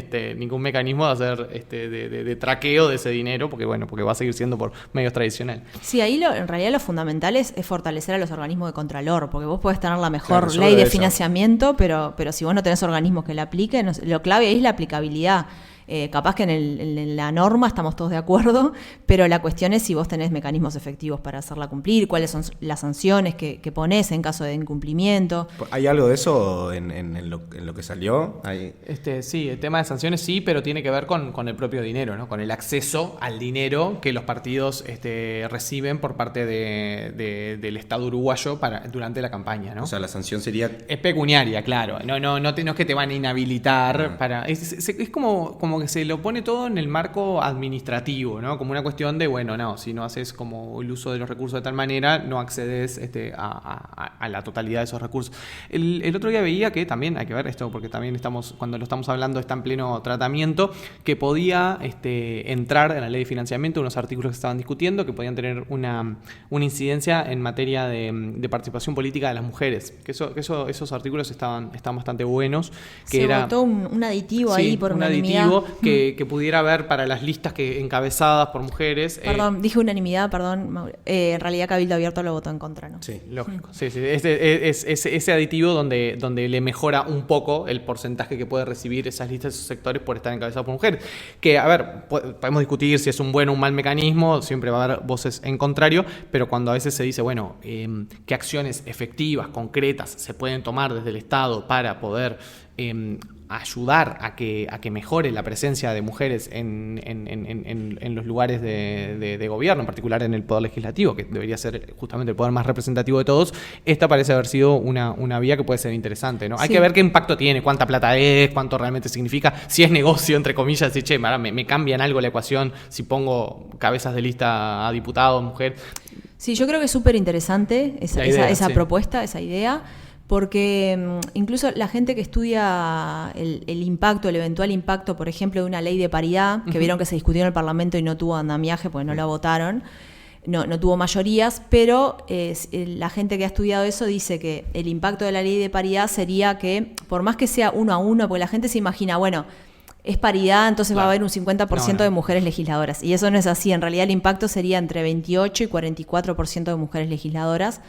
C: mecanismo de hacer de traqueo de ese dinero, porque va a seguir siendo por medios tradicionales.
B: Sí, ahí en realidad lo fundamental es fortalecer a los organismos de contralor, porque vos podés tener la mejor
A: Claro,
B: ley de
A: eso.
B: financiamiento, pero si vos no tenés organismos que la apliquen, lo clave ahí es la aplicabilidad. Capaz que en la norma estamos todos de acuerdo, pero la cuestión es si vos tenés mecanismos efectivos para hacerla cumplir, cuáles son las sanciones que ponés en caso de incumplimiento.
A: ¿Hay algo de eso en lo que salió?
C: Sí, el tema de sanciones sí, pero tiene que ver con el propio dinero, ¿no? Con el acceso al dinero que los partidos reciben por parte del Estado uruguayo durante la campaña, ¿no?
A: O sea, la sanción sería...
C: Es pecuniaria, claro. No es que te van a inhabilitar para... Es como que se lo pone todo en el marco administrativo, ¿no? Como una cuestión de, si no haces como el uso de los recursos de tal manera, no accedes a la totalidad de esos recursos. El otro día veía que también, hay que ver esto, porque también cuando lo estamos hablando está en pleno tratamiento, que podía entrar en la ley de financiamiento unos artículos que estaban discutiendo, que podían tener una incidencia en materia de participación política de las mujeres. Que esos artículos están bastante buenos. Que
B: se votó un aditivo ahí por unanimidad.
C: Un aditivo que pudiera haber para las listas encabezadas por mujeres.
B: Perdón, dije unanimidad, perdón. En realidad Cabildo Abierto lo votó en contra, ¿no?
C: Sí, lógico. Sí. Ese aditivo donde le mejora un poco el porcentaje que puede recibir esas listas, esos sectores por estar encabezados por mujeres. Que, a ver, podemos discutir si es un buen o un mal mecanismo, siempre va a haber voces en contrario, pero cuando a veces se dice, qué acciones efectivas, concretas se pueden tomar desde el Estado para poder ayudar a que mejore la presencia de mujeres en los lugares de gobierno, en particular en el Poder Legislativo, que debería ser justamente el poder más representativo de todos. Esta parece haber sido una vía que puede ser interesante, ¿no? Sí. Hay que ver qué impacto tiene, cuánta plata es, cuánto realmente significa, si es negocio, entre comillas, si me cambian algo la ecuación si pongo cabezas de lista a diputados, mujer.
B: Sí, yo creo que es súper interesante esa propuesta, esa idea. Porque incluso la gente que estudia el eventual impacto, por ejemplo, de una ley de paridad, que vieron que se discutió en el Parlamento y no tuvo andamiaje porque no la votaron, no tuvo mayorías, pero la gente que ha estudiado eso dice que el impacto de la ley de paridad sería que, por más que sea 1-1, porque la gente se imagina, es paridad, entonces va a haber un 50% de mujeres legisladoras. Y eso no es así. En realidad el impacto sería entre 28 y 44% de mujeres legisladoras.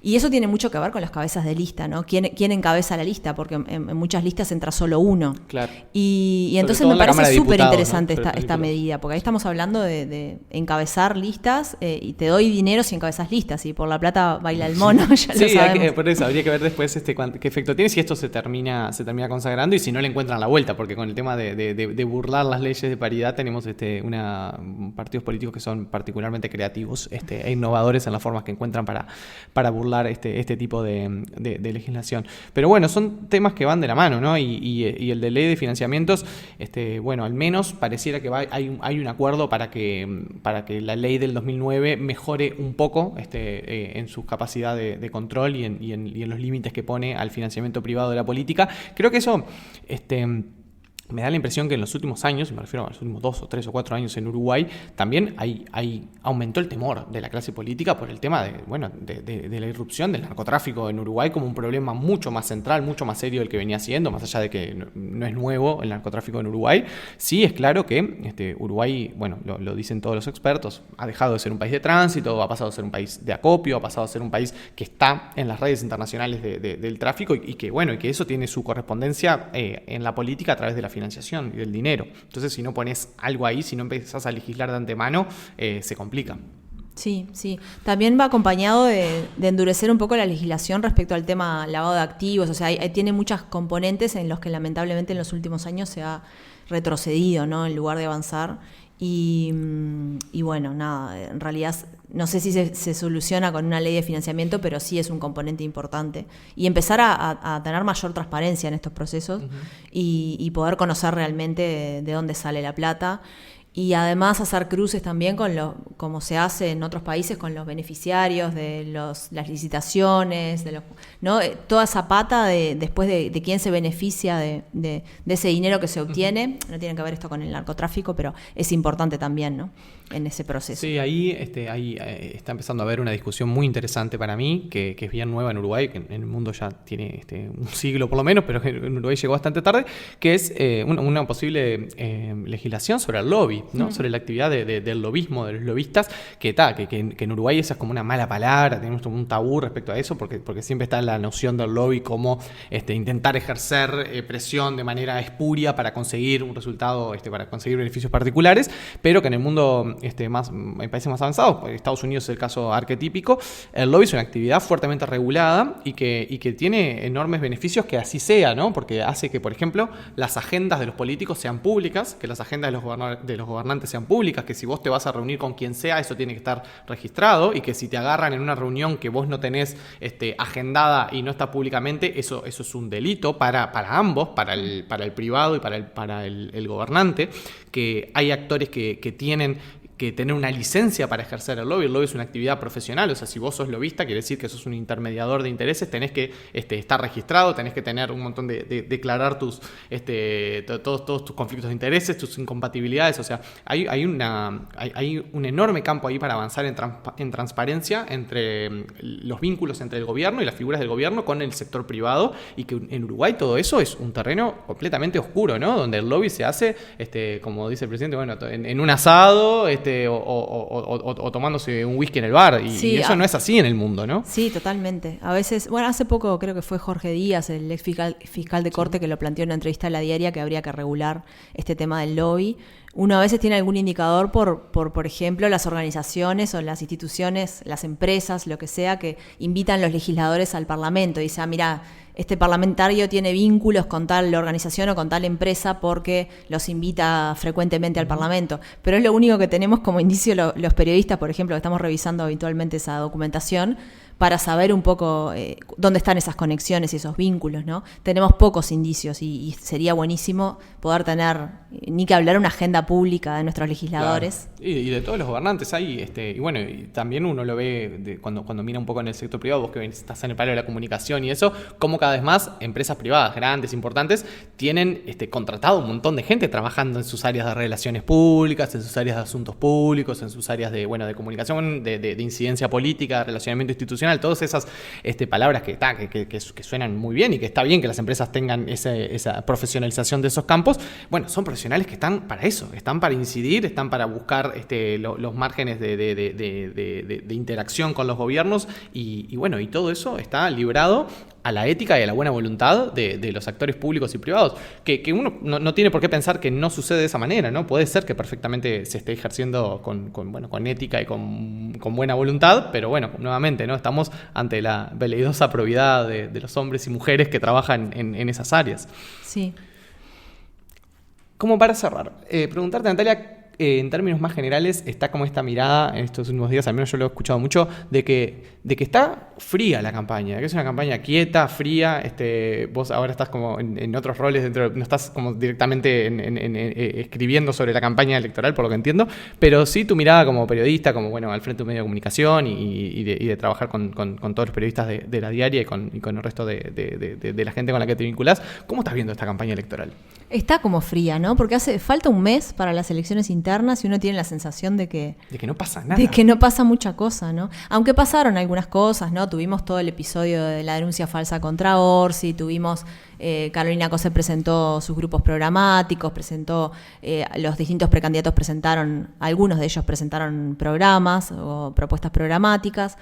B: Y eso tiene mucho que ver con las cabezas de lista, ¿no? ¿Quién encabeza la lista? Porque en muchas listas entra solo uno.
C: Claro.
B: Y entonces me parece súper interesante, ¿no? esta medida, porque ahí estamos hablando de encabezar listas y te doy dinero si encabezas listas, y por la plata baila el mono, ya lo sabemos.
C: Por eso habría que ver después qué efecto tiene, si esto se termina consagrando y si no le encuentran la vuelta, porque con el tema de burlar las leyes de paridad tenemos partidos políticos que son particularmente creativos e innovadores en las formas que encuentran para burlar este tipo de legislación. Pero bueno, son temas que van de la mano, ¿no? Y el de ley de financiamientos, al menos pareciera que hay un acuerdo para que la ley del 2009 mejore un poco en su capacidad de control y en los límites que pone al financiamiento privado de la política. Creo que eso me da la impresión que en los últimos años, y me refiero a los últimos 2 o 3 o 4 años en Uruguay, también aumentó el temor de la clase política por el tema de la irrupción del narcotráfico en Uruguay como un problema mucho más central, mucho más serio del que venía siendo, más allá de que no es nuevo el narcotráfico en Uruguay. Sí es claro que Uruguay, bueno, lo dicen todos los expertos, ha dejado de ser un país de tránsito, ha pasado a ser un país de acopio, ha pasado a ser un país que está en las redes internacionales del tráfico y que eso tiene su correspondencia en la política a través de la financiación y del dinero. Entonces, si no pones algo ahí, si no empezás a legislar de antemano, se complica.
B: Sí, sí. También va acompañado de endurecer un poco la legislación respecto al tema lavado de activos. O sea, tiene muchas componentes en los que lamentablemente en los últimos años se ha retrocedido, ¿no? En lugar de avanzar. Y bueno, nada, en realidad no sé si se soluciona con una ley de financiamiento, pero sí es un componente importante. Y empezar a tener mayor transparencia en estos procesos y poder conocer realmente de dónde sale la plata. Y además hacer cruces también como se hace en otros países con los beneficiarios de las licitaciones, ¿no? Toda esa pata después de quién se beneficia de ese dinero que se obtiene. No tiene que ver esto con el narcotráfico, pero es importante también, ¿no? En ese proceso.
C: Sí, ahí está empezando a haber una discusión muy interesante para mí, que es bien nueva en Uruguay, que en el mundo ya tiene un siglo por lo menos, pero en Uruguay llegó bastante tarde, que es una posible legislación sobre el lobby, ¿no? Sobre la actividad del lobismo, de los lobistas, que en Uruguay esa es como una mala palabra, tenemos un tabú respecto a eso, porque siempre está la noción del lobby como intentar ejercer presión de manera espuria para conseguir un resultado, para conseguir beneficios particulares, pero que en el mundo en países más avanzados, Estados Unidos es el caso arquetípico, el lobby es una actividad fuertemente regulada y que tiene enormes beneficios que así sea, ¿no? Porque hace que, por ejemplo, las agendas de los políticos sean públicas, que las agendas de los gobernantes sean públicas, que si vos te vas a reunir con quien sea, eso tiene que estar registrado, y que si te agarran en una reunión que vos no tenés agendada y no está públicamente, eso es un delito para ambos, para el privado y para el gobernante, que hay actores que tienen que tener una licencia para ejercer el lobby. El lobby es una actividad profesional, o sea, si vos sos lobista, quiere decir que sos un intermediador de intereses, tenés que estar registrado, tenés que tener un montón de declarar todos tus conflictos de intereses, tus incompatibilidades, o sea, hay un enorme campo ahí para avanzar en transparencia entre los vínculos entre el gobierno y las figuras del gobierno con el sector privado, y que en Uruguay todo eso es un terreno completamente oscuro, ¿no? Donde el lobby se hace, como dice el presidente, bueno, en un asado, o tomándose un whisky en el bar, y eso no es así en el mundo, ¿no?
B: Sí, totalmente. A veces, bueno, hace poco creo que fue Jorge Díaz, el ex fiscal de Corte, que lo planteó en una entrevista a La Diaria, que habría que regular este tema del lobby. Uno a veces tiene algún indicador por ejemplo, las organizaciones o las instituciones, las empresas, lo que sea, que invitan los legisladores al Parlamento y dice, mira, este parlamentario tiene vínculos con tal organización o con tal empresa porque los invita frecuentemente al Parlamento. Pero es lo único que tenemos como indicio los periodistas, por ejemplo, que estamos revisando habitualmente esa documentación, para saber un poco dónde están esas conexiones y esos vínculos, ¿no? Tenemos pocos indicios y sería buenísimo poder tener, ni que hablar, una agenda pública de nuestros legisladores.
C: Claro. Y de todos los gobernantes hay, y bueno, y también uno lo ve cuando mira un poco en el sector privado, vos que estás en el palo de la comunicación y eso, como cada vez más empresas privadas grandes, importantes, tienen contratado un montón de gente trabajando en sus áreas de relaciones públicas, en sus áreas de asuntos públicos, en sus áreas de comunicación, de incidencia política, de relacionamiento institucional, todas esas palabras que suenan muy bien y que está bien que las empresas tengan esa profesionalización de esos campos. Bueno, son profesionales que están para eso, están para incidir, están para buscar los márgenes de interacción con los gobiernos y bueno, y todo eso está librado a la ética y a la buena voluntad de los actores públicos y privados, que uno no tiene por qué pensar que no sucede de esa manera, ¿no? Puede ser que perfectamente se esté ejerciendo con ética y con buena voluntad, pero bueno, nuevamente, ¿no? Estamos ante la veleidosa probidad de los hombres y mujeres que trabajan en esas áreas.
B: Sí.
C: Como para cerrar, preguntarte, Natalia, en términos más generales, está como esta mirada en estos últimos días, al menos yo lo he escuchado mucho, de que está fría la campaña, de que es una campaña quieta, fría. Vos ahora estás como en otros roles, no estás como directamente escribiendo sobre la campaña electoral, por lo que entiendo, pero sí tu mirada como periodista, como al frente de un medio de comunicación y de trabajar con todos los periodistas de La Diaria y con el resto de la gente con la que te vinculás. ¿Cómo estás viendo esta campaña electoral?
B: Está como fría, ¿no? Porque falta un mes para las elecciones internas y uno tiene la sensación de que
C: no pasa nada.
B: De que no pasa mucha cosa, ¿no? Aunque pasaron algunas cosas, ¿no? Tuvimos todo el episodio de la denuncia falsa contra Orsi, tuvimos... Carolina Cose presentó sus grupos programáticos, los distintos precandidatos algunos de ellos presentaron programas o propuestas programáticas.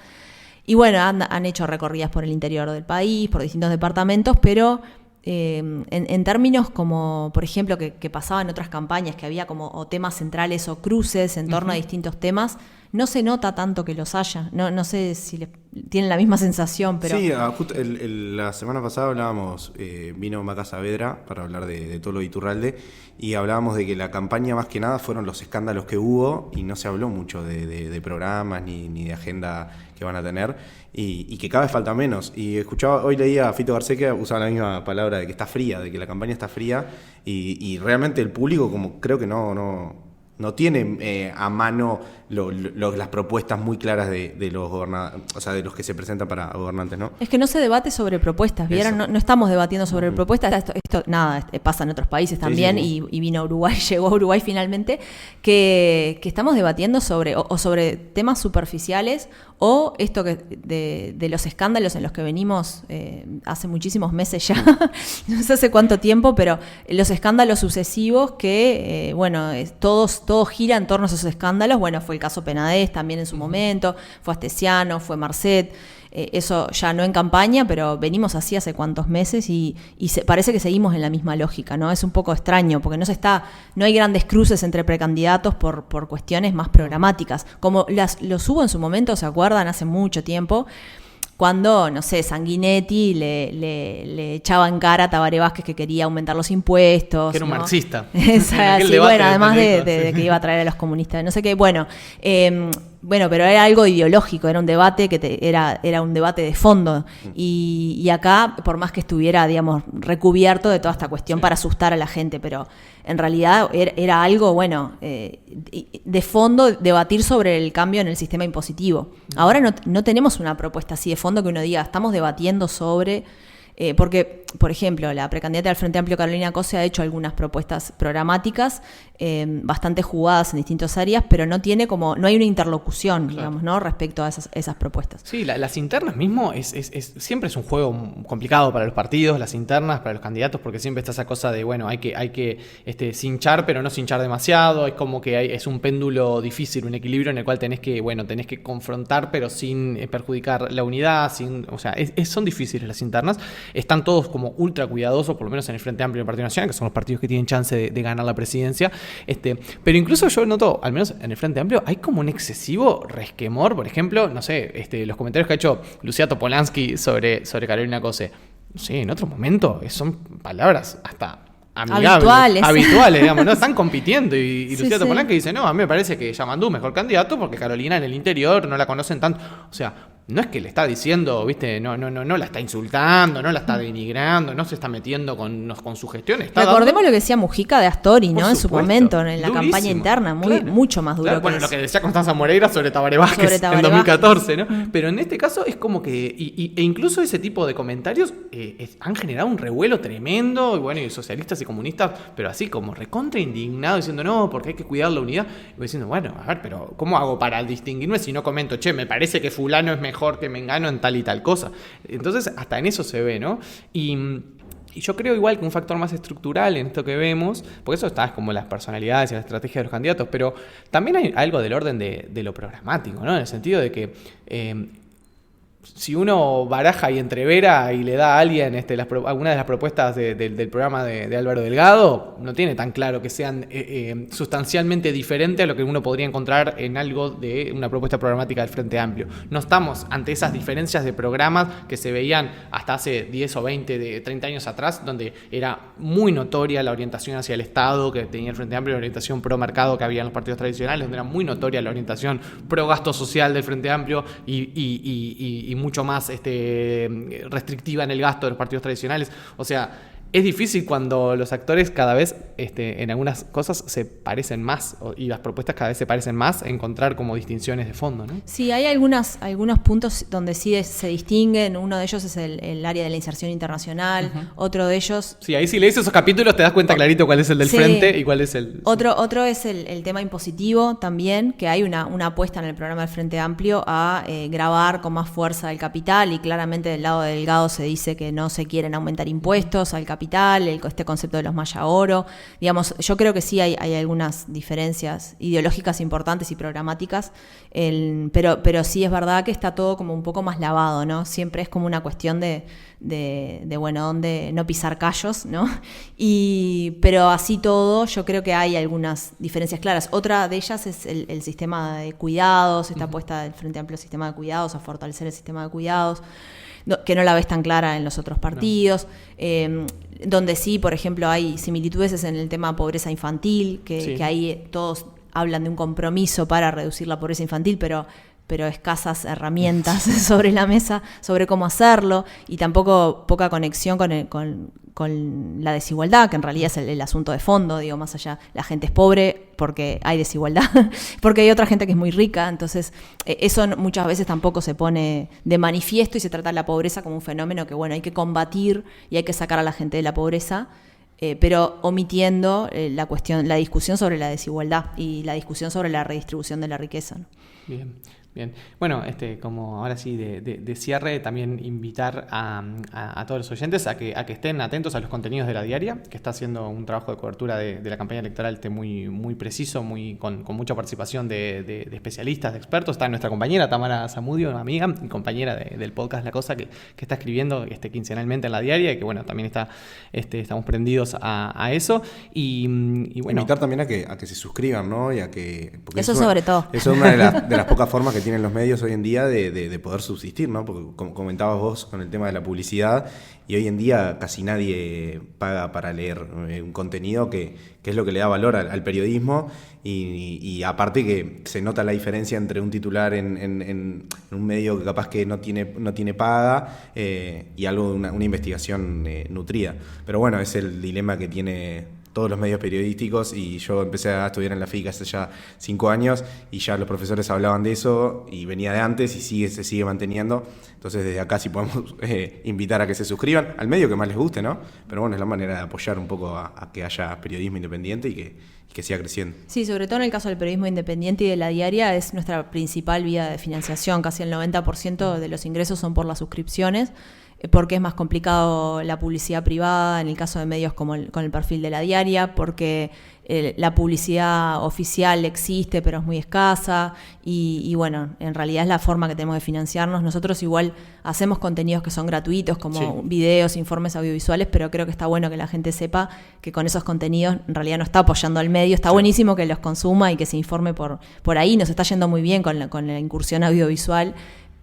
B: Y bueno, han hecho recorridas por el interior del país, por distintos departamentos, pero... en términos como, por ejemplo, que pasaba en otras campañas, que había como o temas centrales o cruces en torno a distintos temas, no se nota tanto que los haya. No sé si tienen la misma sensación, pero...
A: Sí, justo la semana pasada hablábamos, vino Maca Saavedra para hablar de Tolo Iturralde, y hablábamos de que la campaña más que nada fueron los escándalos que hubo, y no se habló mucho de programas ni de agenda que van a tener, y que cada vez falta menos. Y hoy leía a Fito Garcés que usaba la misma palabra de que está fría, de que la campaña está fría, y realmente el público como creo que no tiene a mano las propuestas muy claras de los o sea, de los que se presentan para gobernantes, ¿no?
B: Es que no se debate sobre propuestas, ¿vieron? No estamos debatiendo sobre propuestas. Esto nada, pasa en otros países también, sí. Y vino a Uruguay, llegó a Uruguay finalmente, que estamos debatiendo sobre temas superficiales o esto de los escándalos en los que venimos hace muchísimos meses ya, no sé hace cuánto tiempo, pero los escándalos sucesivos que, todo gira en torno a esos escándalos. Bueno, fue el caso Penades también en su momento, fue Astesiano, fue Marcet, eso ya no en campaña, pero venimos así hace cuántos meses y parece que seguimos en la misma lógica, ¿no? Es un poco extraño, porque no hay grandes cruces entre precandidatos por cuestiones más programáticas, como los hubo en su momento, ¿se acuerdan? Hace mucho tiempo, cuando, no sé, Sanguinetti le echaba en cara a Tabaré Vázquez que quería aumentar los impuestos.
C: Que era un marxista.
B: Exacto, sí, bueno, además de que iba a traer a los comunistas, no sé qué, pero era algo ideológico, era un debate era un debate de fondo. Y acá, por más que estuviera, digamos, recubierto de toda esta cuestión para asustar a la gente, pero en realidad era algo, de fondo, debatir sobre el cambio en el sistema impositivo. Ahora no tenemos una propuesta así de fondo que uno diga, estamos debatiendo sobre... porque, por ejemplo, la precandidata del Frente Amplio, Carolina Cose, ha hecho algunas propuestas programáticas bastante jugadas en distintas áreas, pero no hay una interlocución, digamos, ¿no? Respecto a esas propuestas.
C: Sí, las internas mismo siempre es un juego complicado para los partidos, las internas, para los candidatos, porque siempre está esa cosa de, hay que cinchar, pero no cinchar demasiado. Es como que es un péndulo difícil, un equilibrio en el cual tenés que confrontar, pero sin perjudicar la unidad, son difíciles las internas. Están todos como ultra cuidadosos, por lo menos en el Frente Amplio y el Partido Nacional, que son los partidos que tienen chance de ganar la presidencia. Pero incluso yo noto, al menos en el Frente Amplio, hay como un excesivo resquemor. Por ejemplo, no sé, los comentarios que ha hecho Lucía Topolansky sobre Carolina Cose. Sí, en otro momento son palabras hasta habituales, digamos, ¿no? Están compitiendo y Lucía Topolansky dice, no, a mí me parece que Yamandú es mejor candidato porque Carolina en el interior no la conocen tanto. O sea, no es que le está diciendo, ¿viste? No la está insultando, no la está denigrando, no se está metiendo con su gestión.
B: Recordemos lo que decía Mujica de Astori, ¿no? En su momento, en la campaña interna, mucho más duro.
C: Claro, lo que decía Constanza Moreira sobre Tabaré Vázquez en 2014, ¿no? Pero en este caso es como que, e incluso ese tipo de comentarios han generado un revuelo tremendo, y socialistas y comunistas, pero así como recontra indignados, diciendo, no, porque hay que cuidar la unidad. Y diciendo, a ver, pero ¿cómo hago para distinguirme si no comento, me parece que fulano es mejor que Mengano en tal y tal cosa? Entonces, hasta en eso se ve, ¿no? Y yo creo igual que un factor más estructural en esto que vemos, porque eso está como las personalidades y la estrategia de los candidatos, pero también hay algo del orden de lo programático, ¿no? En el sentido de que si uno baraja y entrevera y le da a alguien alguna de las propuestas del programa de Álvaro Delgado, no tiene tan claro que sean sustancialmente diferentes a lo que uno podría encontrar en algo de una propuesta programática del Frente Amplio. No estamos ante esas diferencias de programas que se veían hasta hace 10 o 20, 30 años atrás, donde era muy notoria la orientación hacia el Estado que tenía el Frente Amplio, la orientación pro mercado que había en los partidos tradicionales, donde era muy notoria la orientación pro gasto social del Frente Amplio y mucho más restrictiva en el gasto de los partidos tradicionales. O sea, es difícil cuando los actores cada vez en algunas cosas se parecen más y las propuestas cada vez se parecen más, encontrar como distinciones de fondo, ¿no?
B: Sí, hay algunos puntos donde sí se distinguen. Uno de ellos es el área de la inserción internacional, otro de ellos...
C: Sí, ahí si lees esos capítulos te das cuenta clarito cuál es el del frente y cuál es el...
B: Otro es el tema impositivo también, que hay una apuesta en el programa del Frente Amplio a grabar con más fuerza el capital, y claramente del lado de Delgado se dice que no se quieren aumentar impuestos al capital, este concepto de los Maya Oro. Digamos, yo creo que sí hay algunas diferencias ideológicas importantes y programáticas, pero sí es verdad que está todo como un poco más lavado, ¿no? Siempre es como una cuestión de bueno, dónde no pisar callos, ¿no? Pero así todo, yo creo que hay algunas diferencias claras. Otra de ellas es el sistema de cuidados, esta apuesta del Frente Amplio al sistema de cuidados, a fortalecer el sistema de cuidados, que no la ves tan clara en los otros partidos. No. Donde sí, por ejemplo, hay similitudes en el tema pobreza infantil, que ahí todos hablan de un compromiso para reducir la pobreza infantil, pero escasas herramientas sobre la mesa sobre cómo hacerlo, y tampoco poca conexión con la desigualdad, que en realidad es el asunto de fondo. Digo, más allá, la gente es pobre porque hay desigualdad, porque hay otra gente que es muy rica, entonces eso muchas veces tampoco se pone de manifiesto y se trata la pobreza como un fenómeno que, bueno, hay que combatir y hay que sacar a la gente de la pobreza, pero omitiendo la discusión sobre la desigualdad y la discusión sobre la redistribución de la riqueza, ¿no?
C: Bien. Bien, bueno, como ahora sí de cierre, también invitar a todos los oyentes a que estén atentos a los contenidos de La Diaria, que está haciendo un trabajo de cobertura de la campaña electoral muy, muy preciso, con mucha participación de especialistas, de expertos. Está nuestra compañera Tamara Zamudio, una amiga y compañera del podcast La Cosa, que está escribiendo quincenalmente en La Diaria, y que bueno, también estamos prendidos a eso. Y bueno,
A: invitar también a que se suscriban, ¿no? Y a que,
B: eso sobre todo.
A: Eso es una de las pocas formas que tienen los medios hoy en día de poder subsistir, ¿no? Porque como comentabas vos con el tema de la publicidad, y hoy en día casi nadie paga para leer un contenido que es lo que le da valor al periodismo, y aparte que se nota la diferencia entre un titular en un medio que capaz que no tiene paga y algo de una investigación nutrida. Pero bueno, es el dilema que tiene todos los medios periodísticos, y yo empecé a estudiar en la FIC hace ya 5 años, y ya los profesores hablaban de eso, y venía de antes, y se sigue manteniendo. Entonces desde acá sí podemos invitar a que se suscriban al medio que más les guste, ¿no? Pero bueno, es la manera de apoyar un poco a que haya periodismo independiente y que siga creciendo.
B: Sí, sobre todo en el caso del periodismo independiente y de La Diaria, es nuestra principal vía de financiación. Casi el 90% de los ingresos son por las suscripciones, porque es más complicado la publicidad privada en el caso de medios con el perfil de La Diaria, porque la publicidad oficial existe pero es muy escasa, y bueno, en realidad es la forma que tenemos de financiarnos. Nosotros igual hacemos contenidos que son gratuitos, como videos, informes audiovisuales, pero creo que está bueno que la gente sepa que con esos contenidos en realidad no está apoyando al medio. Está buenísimo que los consuma y que se informe por ahí. Nos está yendo muy bien con la incursión audiovisual,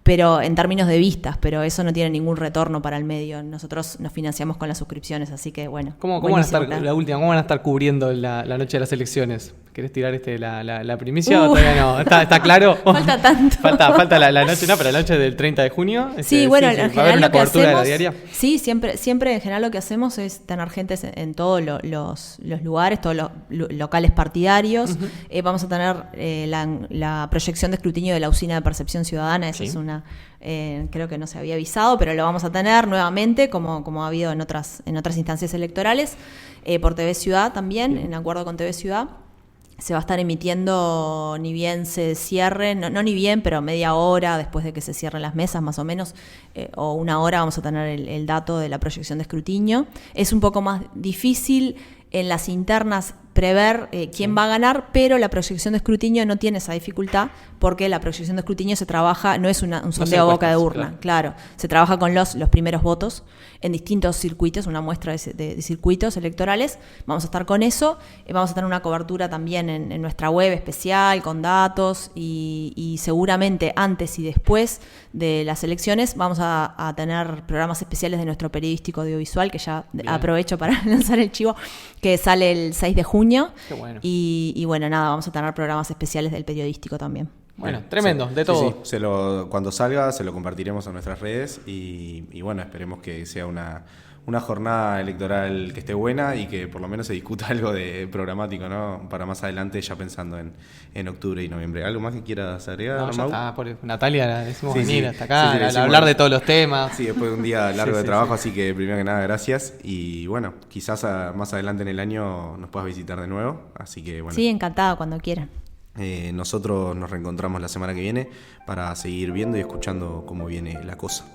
B: pero en términos de vistas, pero eso no tiene ningún retorno para el medio. Nosotros nos financiamos con las suscripciones, así que bueno.
C: ¿Cómo van a estar, la última, cómo van a estar cubriendo la noche de las elecciones? ¿Querés tirar la primicia o todavía no? ¿Está claro?
B: Falta tanto.
C: Falta la noche, no, pero la noche del 30 de junio.
B: Sí, bueno, en general
C: ¿va a haber una cobertura
B: hacemos,
C: de La Diaria?
B: Sí, siempre en general lo que hacemos es tener gente en todos los lugares, todos los locales partidarios. Uh-huh. Vamos a tener la proyección de escrutinio de la usina de percepción ciudadana. Eso es una... creo que no se había avisado, pero lo vamos a tener nuevamente, como ha habido en otras instancias electorales, por TV Ciudad también, en acuerdo con TV Ciudad. Se va a estar emitiendo, ni bien se cierre, no ni bien, pero media hora después de que se cierren las mesas, más o menos, o una hora, vamos a tener el dato de la proyección de escrutinio. Es un poco más difícil en las internas prever quién va a ganar, pero la proyección de escrutinio no tiene esa dificultad, porque la proyección de escrutinio se trabaja, no es un sondeo boca de urna, claro, se trabaja con los primeros votos en distintos circuitos, una muestra de circuitos electorales. Vamos a estar con eso, vamos a tener una cobertura también en nuestra web especial, con datos, y seguramente antes y después de las elecciones vamos a tener programas especiales de nuestro periodístico audiovisual, que ya aprovecho para lanzar el chivo, que sale el 6 de junio.
C: Qué bueno.
B: Y bueno, nada, vamos a tener programas especiales del periodístico también.
C: Bueno, tremendo, de todo.
A: Sí. Cuando salga se lo compartiremos en nuestras redes, y bueno, esperemos que sea una una jornada electoral que esté buena y que por lo menos se discuta algo de programático, ¿no? Para más adelante, ya pensando en octubre y noviembre. ¿Algo más que quieras agregar,
C: No, ya
A: Mau?
C: está, Natalia la decimos
A: Sí,
C: venir
A: sí.
C: hasta acá,
A: Sí, sí, le decimos-
C: hablar de todos los temas.
A: Sí, después de un día largo
C: Sí,
A: de
C: sí,
A: trabajo,
C: sí.
A: así que primero que nada, gracias. Y bueno, quizás más adelante en el año nos puedas visitar de nuevo. Así que bueno,
B: Sí, encantada cuando quieran.
A: nosotros nos reencontramos la semana que viene para seguir viendo y escuchando cómo viene la cosa.